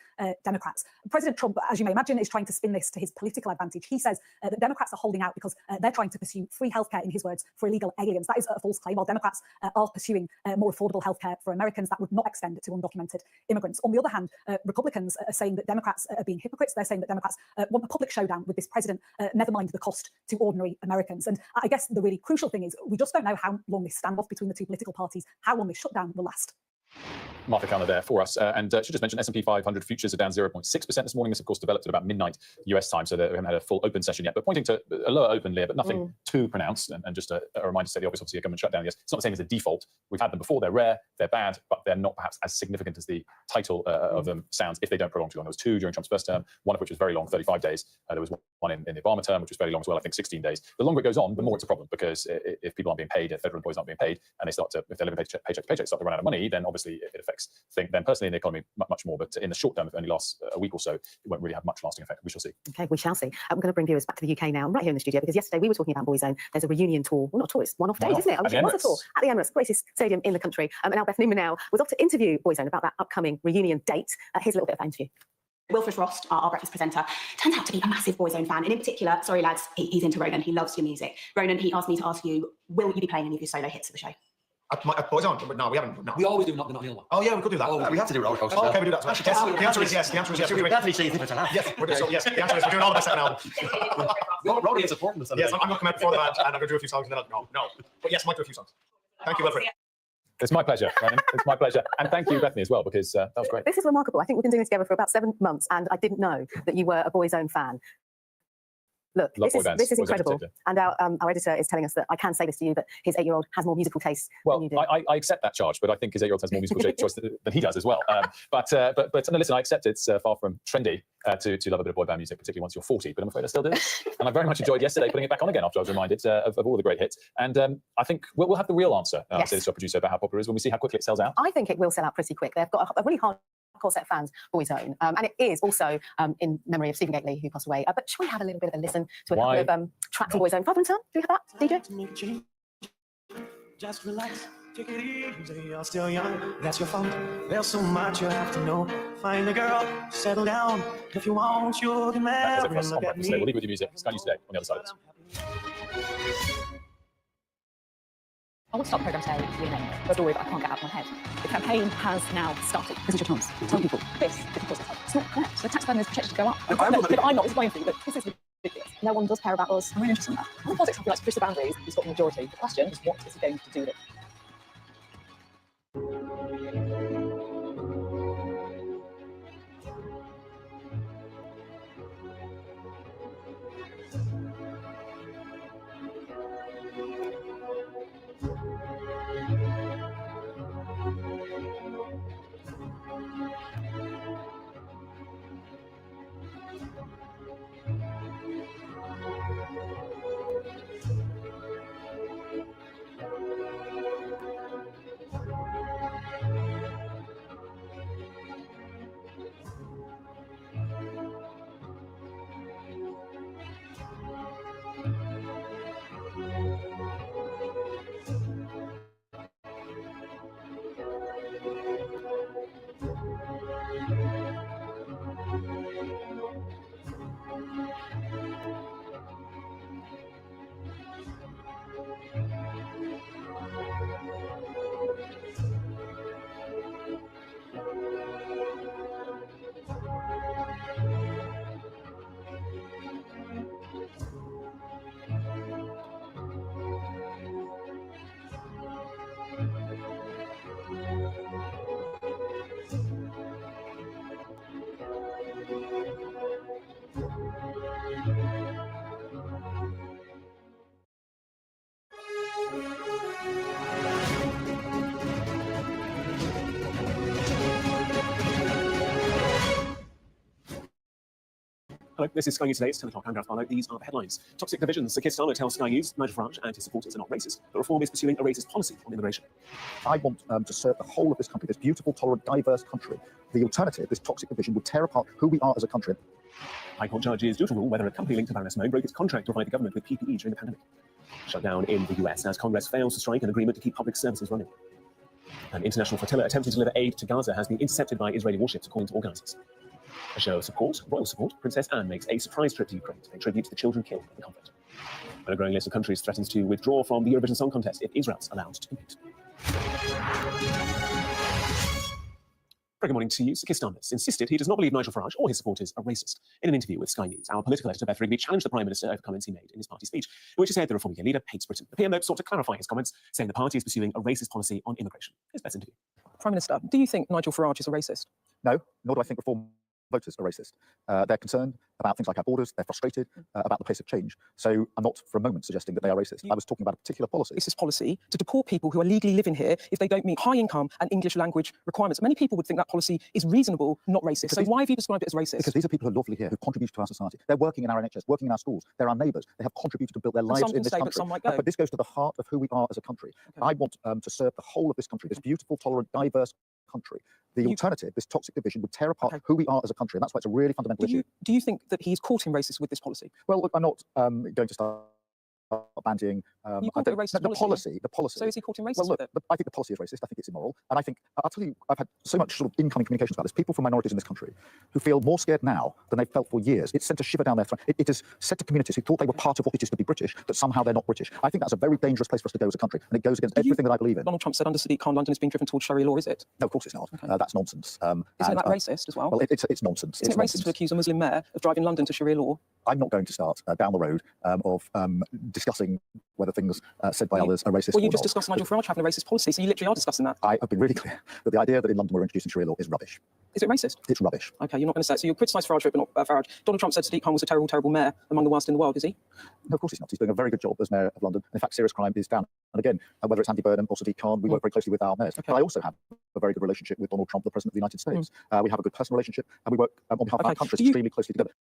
M: Democrats. President Trump, as you may imagine, is trying to spin this to his political advantage. He says that Democrats are holding out because they're trying to pursue free healthcare, in his words, for illegal aliens. That is a false claim. While Democrats are pursuing more affordable healthcare for Americans, that would not extend to undocumented immigrants. On the other hand, Republicans are saying that Democrats are being hypocrites. They're saying that Democrats want a public showdown with this president, never mind the cost to ordinary Americans. And I guess the really crucial thing is we just don't know how long this standoff between the two political parties, how long this shutdown will last.
K: Martha Kellner there for us. And should just mention S&P 500 futures are down 0.6% this morning. This, of course, developed at about midnight US time, so they haven't had a full open session yet, but pointing to a lower open there, but nothing too pronounced. And just a reminder to say the obvious, obviously, a government shutdown, yes, it's not the same as a default. We've had them before. They're rare, they're bad, but they're not perhaps as significant as the title of them sounds if they don't prolong too long. There was two during Trump's first term, one of which was very long, 35 days. There was one in the Obama term, which was very long as well, I think 16 days. The longer it goes on, the more it's a problem, because if people aren't being paid, if federal employees aren't being paid, and they start to, if they're living paycheck to paycheck, start to run out of money, then obviously it affects them personally in the economy much more. But in the short term, if it only lasts a week or so, it won't really have much lasting effect. We shall see.
O: Okay, we shall see. I'm going to bring viewers back to the UK now. I'm right here in the studio because yesterday we were talking about Boyzone. There's a reunion tour. Well, not a tour, it's one-off days, isn't it? I wish it was a tour at the Emirates, greatest stadium in the country. And now Beth Newman now was off to interview Boyzone about that upcoming reunion date. Here's a little bit of that interview.
U: Wilfred Frost, our breakfast presenter, turns out to be a massive Boyzone fan. And in particular, sorry lads, he's into Ronan. He loves your music. Ronan, he asked me to ask you, will you be playing any of your solo hits at the show?
V: At Boyzone? But no, we haven't. No.
Y: We always do not the one.
V: Oh yeah, we could do that.
Y: Oh, we have to do roller coaster.
V: Okay, we do that. Yes, the answer is yes. The answer is yes.
Y: Should we definitely see if it's allowed?
V: Yes, we're doing, so yes. The answer is we're doing all the second album.
Y: Rory is supporting us.
V: Yes, I'm going to come out before the band and I'm going to do a few songs and then no. But yes, I might do a few songs. Thank you, Wilfred.
K: It's my pleasure, Ronan. It's my pleasure. And thank you, Bethany, as well, because that was great.
O: This is remarkable. I think we've been doing this together for about 7 months, and I didn't know that you were a Boyzone fan. Look,
K: Love
O: this
K: boy bands.
O: is
K: Boys in
O: incredible.
K: particular.
O: And our editor is telling us that I can say this to you, that his 8-year-old has more musical tastes than you do.
K: I accept that charge, but I think his 8-year-old has more musical choice than he does as well. But no, listen, I accept it's far from trendy to love a bit of boy band music, particularly once you're 40, but I'm afraid I still do. And I very much enjoyed yesterday putting it back on again after I was reminded of all the great hits. And I think we'll have the real answer,
O: Yes.
K: say this to our producer, about how popular it is when we see how quickly it sells out.
O: I think it will sell out pretty quick. They've got a really hardcore set of fans, Boy's Own. And it is also in memory of Stephen Gately, who passed away. But shall we have a little bit of a listen to a couple of tracks from Boy's Own? Father and Son, do we have that, DJ?
J: Just relax, take it easy, you're still young, that's your fault. There's so much you have to know. Find a girl, settle down. If you want, you can marry.
K: That is it for us on Breakfast today. We'll leave with your music. Sky News Today on the other side of this.
A: I want to start the programme today with a name, a story that I can't get out of my head. The campaign has now started. This is your chance. Tell people this is because it's not correct. The tax burden is projected to go up. No, I'm not. It's going for you. Look, this is ridiculous. No one does care about us. I'm really interested in that. I think politics have to push the boundaries. He's got the majority. The question is, what is he going to do with it?
C: Hello, this is Sky News Today. It's 10 o'clock. I'm Gareth Barlow. These are the headlines. Toxic divisions. Keir Starmer tells Sky News Nigel Farage and his supporters are not racist, but Reform is pursuing a racist policy on immigration.
L: I want to serve the whole of this country, this beautiful, tolerant, diverse country. The alternative, this toxic division, would tear apart who we are as a country.
C: High Court judges due to rule whether a company linked to Baroness Mo broke its contract to provide the government with PPE during the pandemic. Shutdown in the US as Congress fails to strike an agreement to keep public services running. An international flotilla attempting to deliver aid to Gaza has been intercepted by Israeli warships, according to organisers. A show of support, royal support, Princess Anne makes a surprise trip to Ukraine to pay tribute to the children killed in the conflict. And a growing list of countries threatens to withdraw from the Eurovision Song Contest if Israel's allowed to compete. Very good morning to you. Keir Starmer insisted he does not believe Nigel Farage or his supporters are racist. In an interview with Sky News, our political editor Beth Rigby challenged the Prime Minister over comments he made in his party speech, in which he said the Reform UK leader hates Britain. The PM sought to clarify his comments, saying the party is pursuing a racist policy on immigration. Here's Beth's interview.
E: Prime Minister, do you think Nigel Farage is a racist?
L: No, nor do I think Reform voters are racist. They're concerned about things like our borders. They're frustrated about the pace of change. So I'm not for a moment suggesting that they are racist. I was talking about a particular policy.
E: This is policy to deport people who are legally living here if they don't meet high income and English language requirements. Many people would think that policy is reasonable, not racist. So why have you described it as racist?
L: Because these are people who are lawfully here, who contribute to our society. They're working in our NHS, working in our schools. They're our neighbours. They have contributed to build their lives in this country.
E: But some might go.
L: But this goes to the heart of who we are as a country. Okay. I want to serve the whole of this country, this beautiful, tolerant, diverse country. The alternative, this toxic division, would tear apart who we are as a country, and that's why it's a really fundamental issue.
E: Do you think that he's courting racist with this policy?
L: Well, look, I'm not going to start bandying
E: the
L: policy.
E: So is he courting racist?
L: Well, look, I think the policy is racist. I think it's immoral, and I think I'll tell you, I've had so much sort of incoming communications about this. People from minorities in this country who feel more scared now than they've felt for years. It's sent a shiver down their throat. It has said to communities who thought they were part of what it is to be British that somehow they're not British. I think that's a very dangerous place for us to go as a country, and it goes against everything that I believe in.
E: Donald Trump said under Sadiq Khan, London is being driven towards Sharia law. Is it?
L: No, of course it's not. Okay. That's nonsense.
E: Isn't that racist as well?
L: Well, it's nonsense.
E: Isn't it racist to accuse a Muslim mayor of driving London to Sharia law?
L: I'm not going to start down the road of discussing whether things said by others are racist.
E: Well, you just discussed Nigel Farage having a racist policy, so you literally are discussing that.
L: I have been really clear that the idea that in London we're introducing Sharia law is rubbish.
E: Is it racist?
L: It's rubbish.
E: Okay, you're not going to say it. So you criticise Farage for it, but not Farage. Donald Trump said Sadiq Khan was a terrible, terrible mayor, among the worst in the world, is he?
L: No, of course he's not. He's doing a very good job as mayor of London. In fact, serious crime is down. And again, whether it's Andy Burnham or Sadiq Khan, we work very closely with our mayors. But I also have a very good relationship with Donald Trump, the President of the United States. We have a good personal relationship, and we work on behalf of our countries extremely closely together.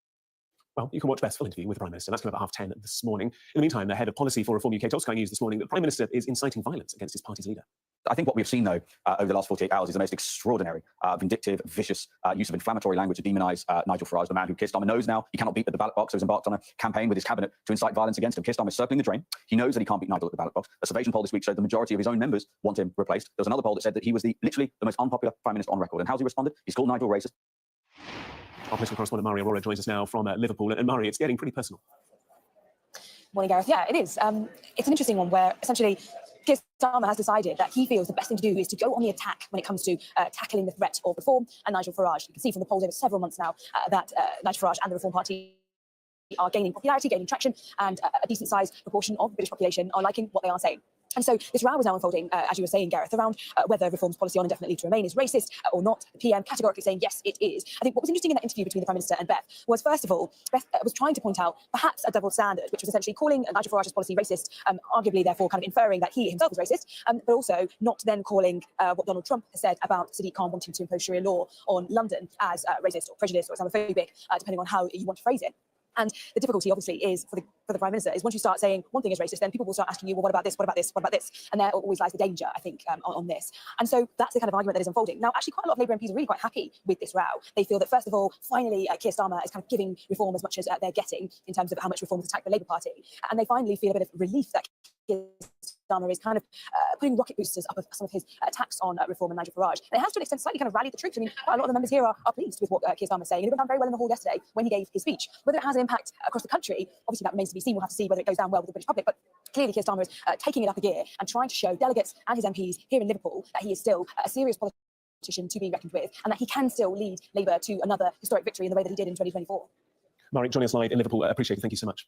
C: Well, you can watch Beth's full interview with the Prime Minister. That's coming about 10:30 this morning. In the meantime, the head of policy for Reform UK told Sky News this morning that the Prime Minister is inciting violence against his party's leader.
F: I think what we've seen, though, over the last 48 hours is the most extraordinary, vindictive, vicious use of inflammatory language to demonise Nigel Farage, the man who Keir Starmer knows now he cannot beat at the ballot box, so has embarked on a campaign with his cabinet to incite violence against him. Keir Starmer is circling the drain. He knows that he can't beat Nigel at the ballot box. A survey poll this week showed the majority of his own members want him replaced. There was another poll that said that he was literally the most unpopular Prime Minister on record. And how's he responded? He's called Nigel racist.
C: Our political correspondent Mari Aurora joins us now from Liverpool. And Mari, it's getting pretty personal.
G: Morning, Gareth. Yeah, it is. It's an interesting one where essentially Keir Starmer has decided that he feels the best thing to do is to go on the attack when it comes to tackling the threat of reform and Nigel Farage. You can see from the polls over several months now that Nigel Farage and the Reform Party are gaining popularity, gaining traction, and a decent-sized proportion of the British population are liking what they are saying. And so this row is now unfolding, as you were saying, Gareth, around whether Reform's policy on indefinite leave to remain is racist or not. The PM categorically saying, yes, it is. I think what was interesting in that interview between the Prime Minister and Beth was, first of all, Beth was trying to point out perhaps a double standard, which was essentially calling Nigel Farage's policy racist, arguably therefore kind of inferring that he himself was racist, but also not then calling what Donald Trump has said about Sadiq Khan wanting to impose Sharia law on London as racist or prejudiced or Islamophobic, depending on how you want to phrase it. And the difficulty, obviously, is for the Prime Minister is once you start saying one thing is racist, then people will start asking you, well, what about this? What about this? What about this? And there always lies the danger, I think, on this. And so that's the kind of argument that is unfolding. Now, actually, quite a lot of Labour MPs are really quite happy with this row. They feel that, first of all, finally, Keir Starmer is kind of giving reform as much as they're getting in terms of how much reform has attacked the Labour Party. And they finally feel a bit of relief that Keir Starmer is kind of putting rocket boosters up of some of his attacks on reform and Nigel Farage. And it has to an extent slightly kind of rallied the troops. I mean, quite a lot of the members here are pleased with what Keir Starmer is saying. And it went down very well in the hall yesterday when he gave his speech. Whether it has an impact across the country, obviously that remains to be seen. We'll have to see whether it goes down well with the British public. But clearly Keir Starmer is taking it up a gear and trying to show delegates and his MPs here in Liverpool that he is still a serious politician to be reckoned with and that he can still lead Labour to another historic victory in the way that he did in 2024.
C: Mari, joining us live in Liverpool. Appreciate it. Thank you so much.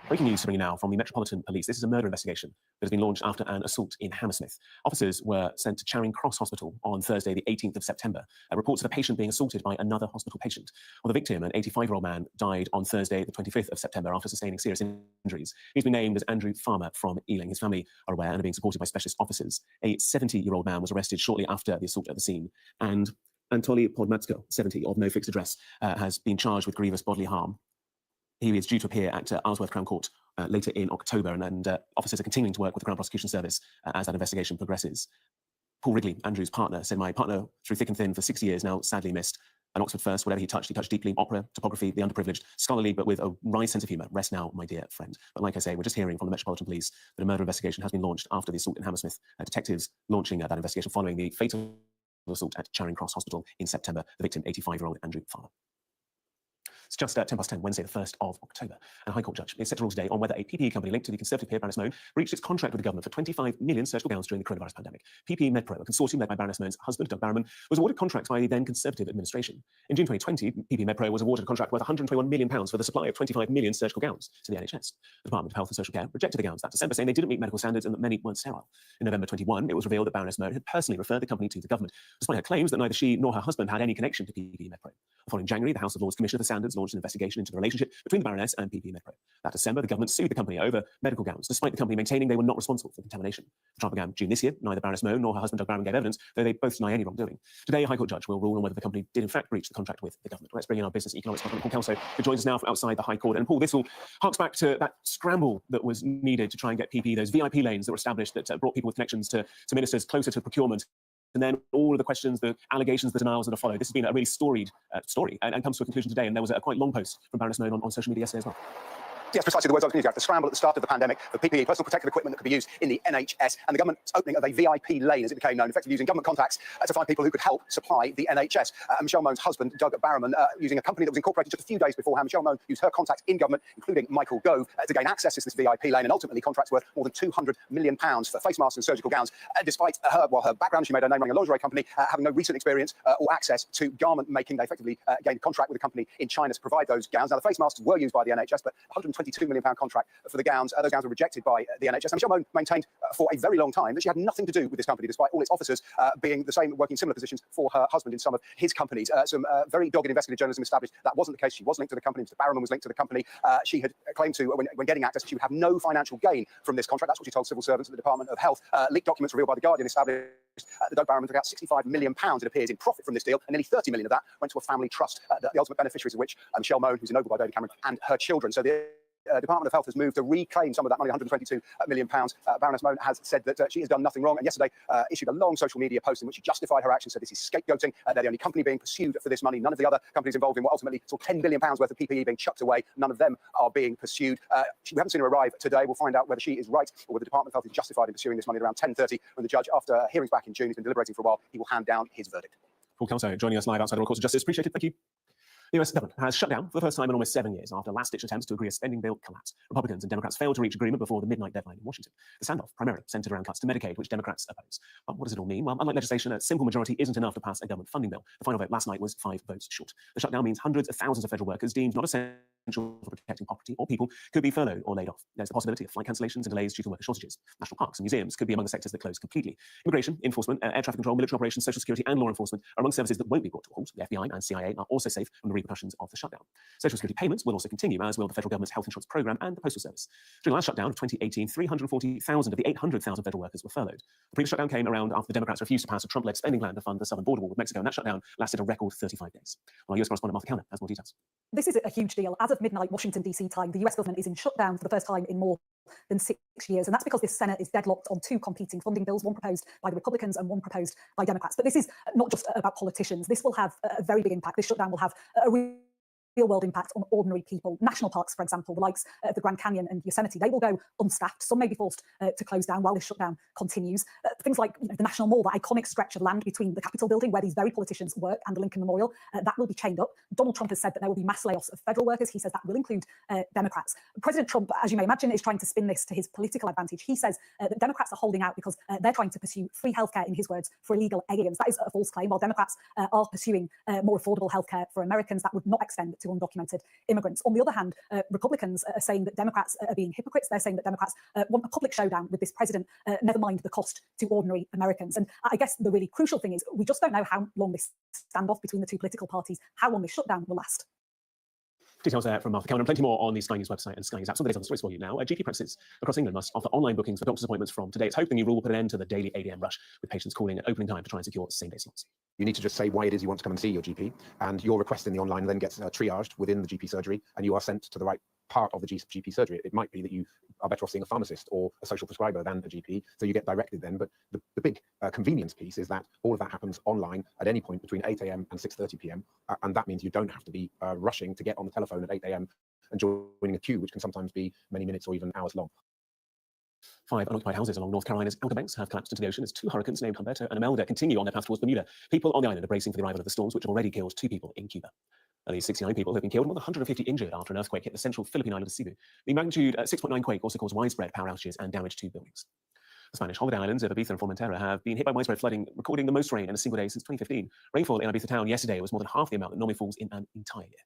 C: Breaking news coming now from the Metropolitan Police. This is a murder investigation that has been launched after an assault in Hammersmith. Officers were sent to Charing Cross Hospital on Thursday, the 18th of September. Reports of a patient being assaulted by another hospital patient. Well, the victim, an 85-year-old man, died on Thursday, the 25th of September after sustaining serious injuries. He's been named as Andrew Farmer from Ealing. His family are aware and are being supported by specialist officers. A 70-year-old man was arrested shortly after the assault at the scene. And Anatoly Podmatsko, 70, of no fixed address, has been charged with grievous bodily harm. He is due to appear at Isleworth Crown Court later in October, and officers are continuing to work with the Crown Prosecution Service as that investigation progresses. Paul Wrigley, Andrew's partner, said, "My partner through thick and thin for 6 years now, sadly missed. An Oxford first, whatever he touched deeply. Opera, topography, the underprivileged, scholarly, but with a wry sense of humour. Rest now, my dear friend." But like I say, we're just hearing from the Metropolitan Police that a murder investigation has been launched after the assault in Hammersmith. Detectives launching that investigation following the fatal assault at Charing Cross Hospital in September. The victim, 85-year-old Andrew Farmer. It's just 10:10, Wednesday, the 1st of October. And a High Court judge is set to rule today on whether a PPE company linked to the Conservative peer Baroness Mone breached its contract with the government for 25 million surgical gowns during the coronavirus pandemic. PPE MedPro, a consortium led by Baroness Mone's husband, Doug Barrowman, was awarded contracts by the then Conservative administration. In June 2020, PPE MedPro was awarded a contract worth £121 million for the supply of 25 million surgical gowns to the NHS. The Department of Health and Social Care rejected the gowns that December, saying they didn't meet medical standards and that many weren't sterile. In November 21, it was revealed that Baroness Mone had personally referred the company to the government, despite her claims that neither she nor her husband had any connection to PPE MedPro. The following January, the House of Lords Commissioner for Standards launched an investigation into the relationship between the Baroness and PPE MedPro. That December, the government sued the company over medical gowns, despite the company maintaining they were not responsible for contamination. The trial began June this year. Neither Baroness Mone nor her husband Doug Barrowman gave evidence, though they both deny any wrongdoing. Today, a High Court judge will rule on whether the company did in fact breach the contract with the government. Let's bring in our business and economics expert, Paul Kelso, who joins us now from outside the High Court. And Paul, this all harks back to that scramble that was needed to try and get PPE, those VIP lanes that were established that brought people with connections to ministers closer to procurement. And then all of the questions, the allegations, the denials that have followed. This has been a really storied story and comes to a conclusion today. And there was a quite long post from Baroness Mone on social media yesterday as well.
P: Yes, precisely the words I was going to use. The scramble at the start of the pandemic for PPE, personal protective equipment that could be used in the NHS, and the government's opening of a VIP lane, as it became known, effectively using government contacts to find people who could help supply the NHS. Michelle Mone's husband, Doug Barrowman, using a company that was incorporated just a few days beforehand. Michelle Mone used her contacts in government, including Michael Gove, to gain access to this VIP lane, and ultimately contracts worth more than £200 million for face masks and surgical gowns. Despite her background, she made her name running a lingerie company, having no recent experience or access to garment making. They effectively gained a contract with a company in China to provide those gowns. Now, the face masks were used by the NHS, but £121 £122 million contract for the gowns. Those gowns were rejected by the NHS. And Michelle Mone maintained for a very long time that she had nothing to do with this company, despite all its officers being the same, working similar positions for her husband in some of his companies. Some very dogged investigative journalism established that wasn't the case. She was linked to the company. Mr. Barrowman was linked to the company. She had claimed to, when getting access, she would have no financial gain from this contract. That's what she told civil servants at the Department of Health. Leaked documents revealed by The Guardian established that Doug Barrowman took out £65 million, it appears, in profit from this deal, and nearly £30 million of that went to a family trust, the ultimate beneficiaries of which are Michelle Mone, who's ennobled by David Cameron, and her children. So the Department of Health has moved to reclaim some of that money, £122 million. Baroness Mone has said that she has done nothing wrong, and yesterday issued a long social media post in which she justified her actions, said this is scapegoating. They're the only company being pursued for this money. None of the other companies involved in what ultimately saw £10 billion worth of PPE being chucked away. None of them are being pursued. We haven't seen her arrive today. We'll find out whether she is right or whether the Department of Health is justified in pursuing this money at around 10:30, when the judge, after hearings back in June, has been deliberating for a while, he will hand down his verdict.
C: Paul Kelso joining us live outside the Royal Courts of Justice. Appreciate it. Thank you. The US government has shut down for the first time in almost 7 years after last-ditch attempts to agree a spending bill collapsed. Republicans and Democrats failed to reach agreement before the midnight deadline in Washington. The standoff primarily centered around cuts to Medicaid, which Democrats oppose. But what does it all mean? Well, unlike legislation, a simple majority isn't enough to pass a government funding bill. The final vote last night was 5 votes short. The shutdown means hundreds of thousands of federal workers deemed not essential for protecting property or people could be furloughed or laid off. There's the possibility of flight cancellations and delays due to worker shortages. National parks and museums could be among the sectors that close completely. Immigration, enforcement, air traffic control, military operations, social security, and law enforcement are among services that won't be brought to a halt. The FBI and CIA are also safe from the repercussions of the shutdown. Social security payments will also continue, as will the federal government's health insurance program and the postal service. During the last shutdown of 2018, 340,000 of the 800,000 federal workers were furloughed. The previous shutdown came around after the Democrats refused to pass a Trump-led spending plan to fund the southern border wall with Mexico, and that shutdown lasted a record 35 days. Well, our US correspondent Martha Kellner has more details.
A: This is a huge deal. As of midnight Washington DC time, the US government is in shutdown for the first time in more than 6 years, and that's because this Senate is deadlocked on 2 competing funding bills, one proposed by the Republicans and one proposed by Democrats. But this is not just about politicians. This will have a very big impact. This shutdown will have a real-world impact on ordinary people. National parks, for example, the likes of the Grand Canyon and Yosemite, they will go unstaffed. Some may be forced to close down while this shutdown continues. Things like the National Mall, that iconic stretch of land between the Capitol building where these very politicians work and the Lincoln Memorial, that will be chained up. Donald Trump has said that there will be mass layoffs of federal workers. He says that will include Democrats. President Trump, as you may imagine, is trying to spin this to his political advantage. He says that Democrats are holding out because they're trying to pursue free healthcare, in his words, for illegal aliens. That is a false claim. While Democrats are pursuing more affordable healthcare for Americans, that would not extend to undocumented immigrants. On the other hand, Republicans are saying that Democrats are being hypocrites. They're saying that Democrats want a public showdown with this president, never mind the cost to ordinary Americans. And I guess the really crucial thing is we just don't know how long this standoff between the 2 political parties, how long this shutdown will last.
C: Details there from Martha Kellner, and plenty more on the Sky News website and Sky News app. Some days on the stories for you now. GP practices across England must offer online bookings for doctor's appointments from today. It's hoped the new rule will put an end to the daily 8 AM rush, with patients calling at opening time to try and secure same-day slots.
R: You need to just say why it is you want to come and see your GP, and your request in the online then gets triaged within the GP surgery, and you are sent to the right part of the GP surgery. It might be that you are better off seeing a pharmacist or a social prescriber than a GP, so you get directed then. But the big convenience piece is that all of that happens online at any point between 8 AM and 6:30 PM, and that means you don't have to be rushing to get on the telephone at 8 AM and joining a queue, which can sometimes be many minutes or even hours long.
C: 5 unoccupied houses along North Carolina's Outer Banks have collapsed into the ocean as 2 hurricanes named Humberto and Imelda continue on their path towards Bermuda. People on the island are bracing for the arrival of the storms, which have already killed 2 people in Cuba. At least 69 people have been killed and more than 150 injured after an earthquake hit the central Philippine island of Cebu. The magnitude 6.9 quake also caused widespread power outages and damage to buildings. The Spanish holiday islands of Ibiza and Formentera have been hit by widespread flooding, recording the most rain in a single day since 2015. Rainfall in Ibiza town yesterday was more than half the amount that normally falls in an entire year.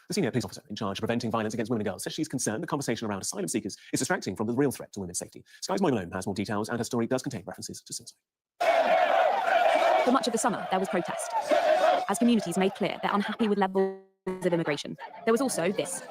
C: The senior police officer in charge of preventing violence against women and girls says she's concerned the conversation around asylum seekers is distracting from the real threat to women's safety. Sky's Moy Malone has more details, and her story does contain references to suicide.
D: For much of the summer, there was protest, as communities made clear they're unhappy with levels of immigration. There was also this,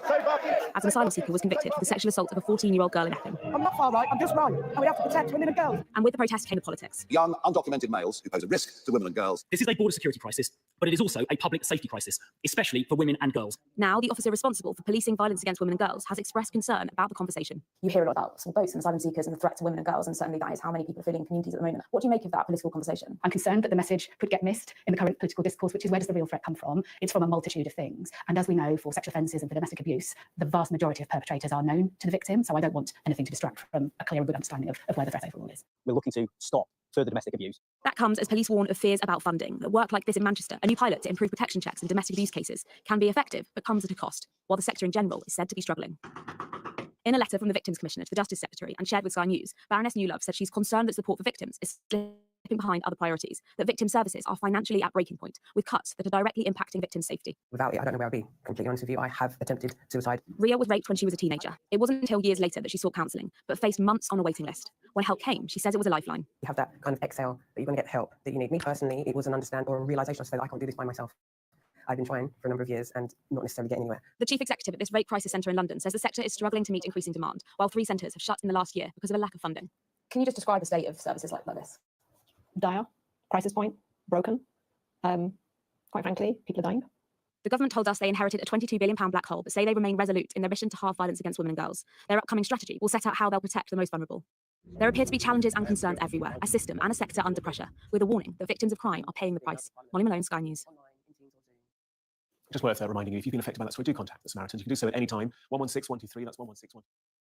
D: as an asylum seeker was convicted for the sexual assault of a 14-year-old girl in Epping.
H: I'm not far right, I'm just right, and we have to protect women and girls.
D: And with the protest came the politics.
Q: Young, undocumented males who pose a risk to women and girls.
N: This is a border security crisis, but it is also a public safety crisis, especially for women and girls.
D: Now, the officer responsible for policing violence against women and girls has expressed concern about the conversation.
G: You hear a lot about sort of boats and asylum seekers and the threat to women and girls, and certainly that is how many people are feeling in communities at the moment. What do you make of that political conversation?
M: I'm concerned that the message could get missed in the current political discourse, which is where does the real threat come from? It's from a multitude of things. And as we know, for sexual offences and for domestic abuse, the vast majority of perpetrators are known to the victim, so I don't want anything to distract from a clear and good understanding of where the threat overall is.
N: We're looking to stop further domestic abuse.
D: That comes as police warn of fears about funding. That work like this in Manchester, a new pilot to improve protection checks in domestic abuse cases, can be effective, but comes at a cost, while the sector in general is said to be struggling. In a letter from the Victims Commissioner to the Justice Secretary and shared with Sky News, Baroness Newlove said she's concerned that support for victims is behind other priorities, that victim services are financially at breaking point, with cuts that are directly impacting victims' safety.
B: Without it, I don't know where I'd be. Completely honest with you, I have attempted suicide.
D: Ria was raped when she was a teenager. It wasn't until years later that she sought counselling, but faced months on a waiting list. When help came, she says it was a lifeline.
B: You have that kind of exhale that you're going to get help that you need. Me personally, it was an understand or a realisation of that I can't do this by myself. I've been trying for a number of years and not necessarily getting anywhere.
D: The chief executive at this rape crisis centre in London says the sector is struggling to meet increasing demand, while 3 centres have shut in the last year because of a lack of funding.
G: Can you just describe the state of services like this?
U: Dire, crisis point, broken. Quite frankly, people are dying.
D: The government told us they inherited a £22 billion black hole, but say they remain resolute in their mission to halve violence against women and girls. Their upcoming strategy will set out how they'll protect the most vulnerable. There appear to be challenges and concerns everywhere, a system and a sector under pressure, with a warning that victims of crime are paying the price. Molly Malone, Sky News.
C: Just worth reminding you, if you've been affected by that story, do contact the Samaritans. You can do so at any time. 116 123, that's 116 123.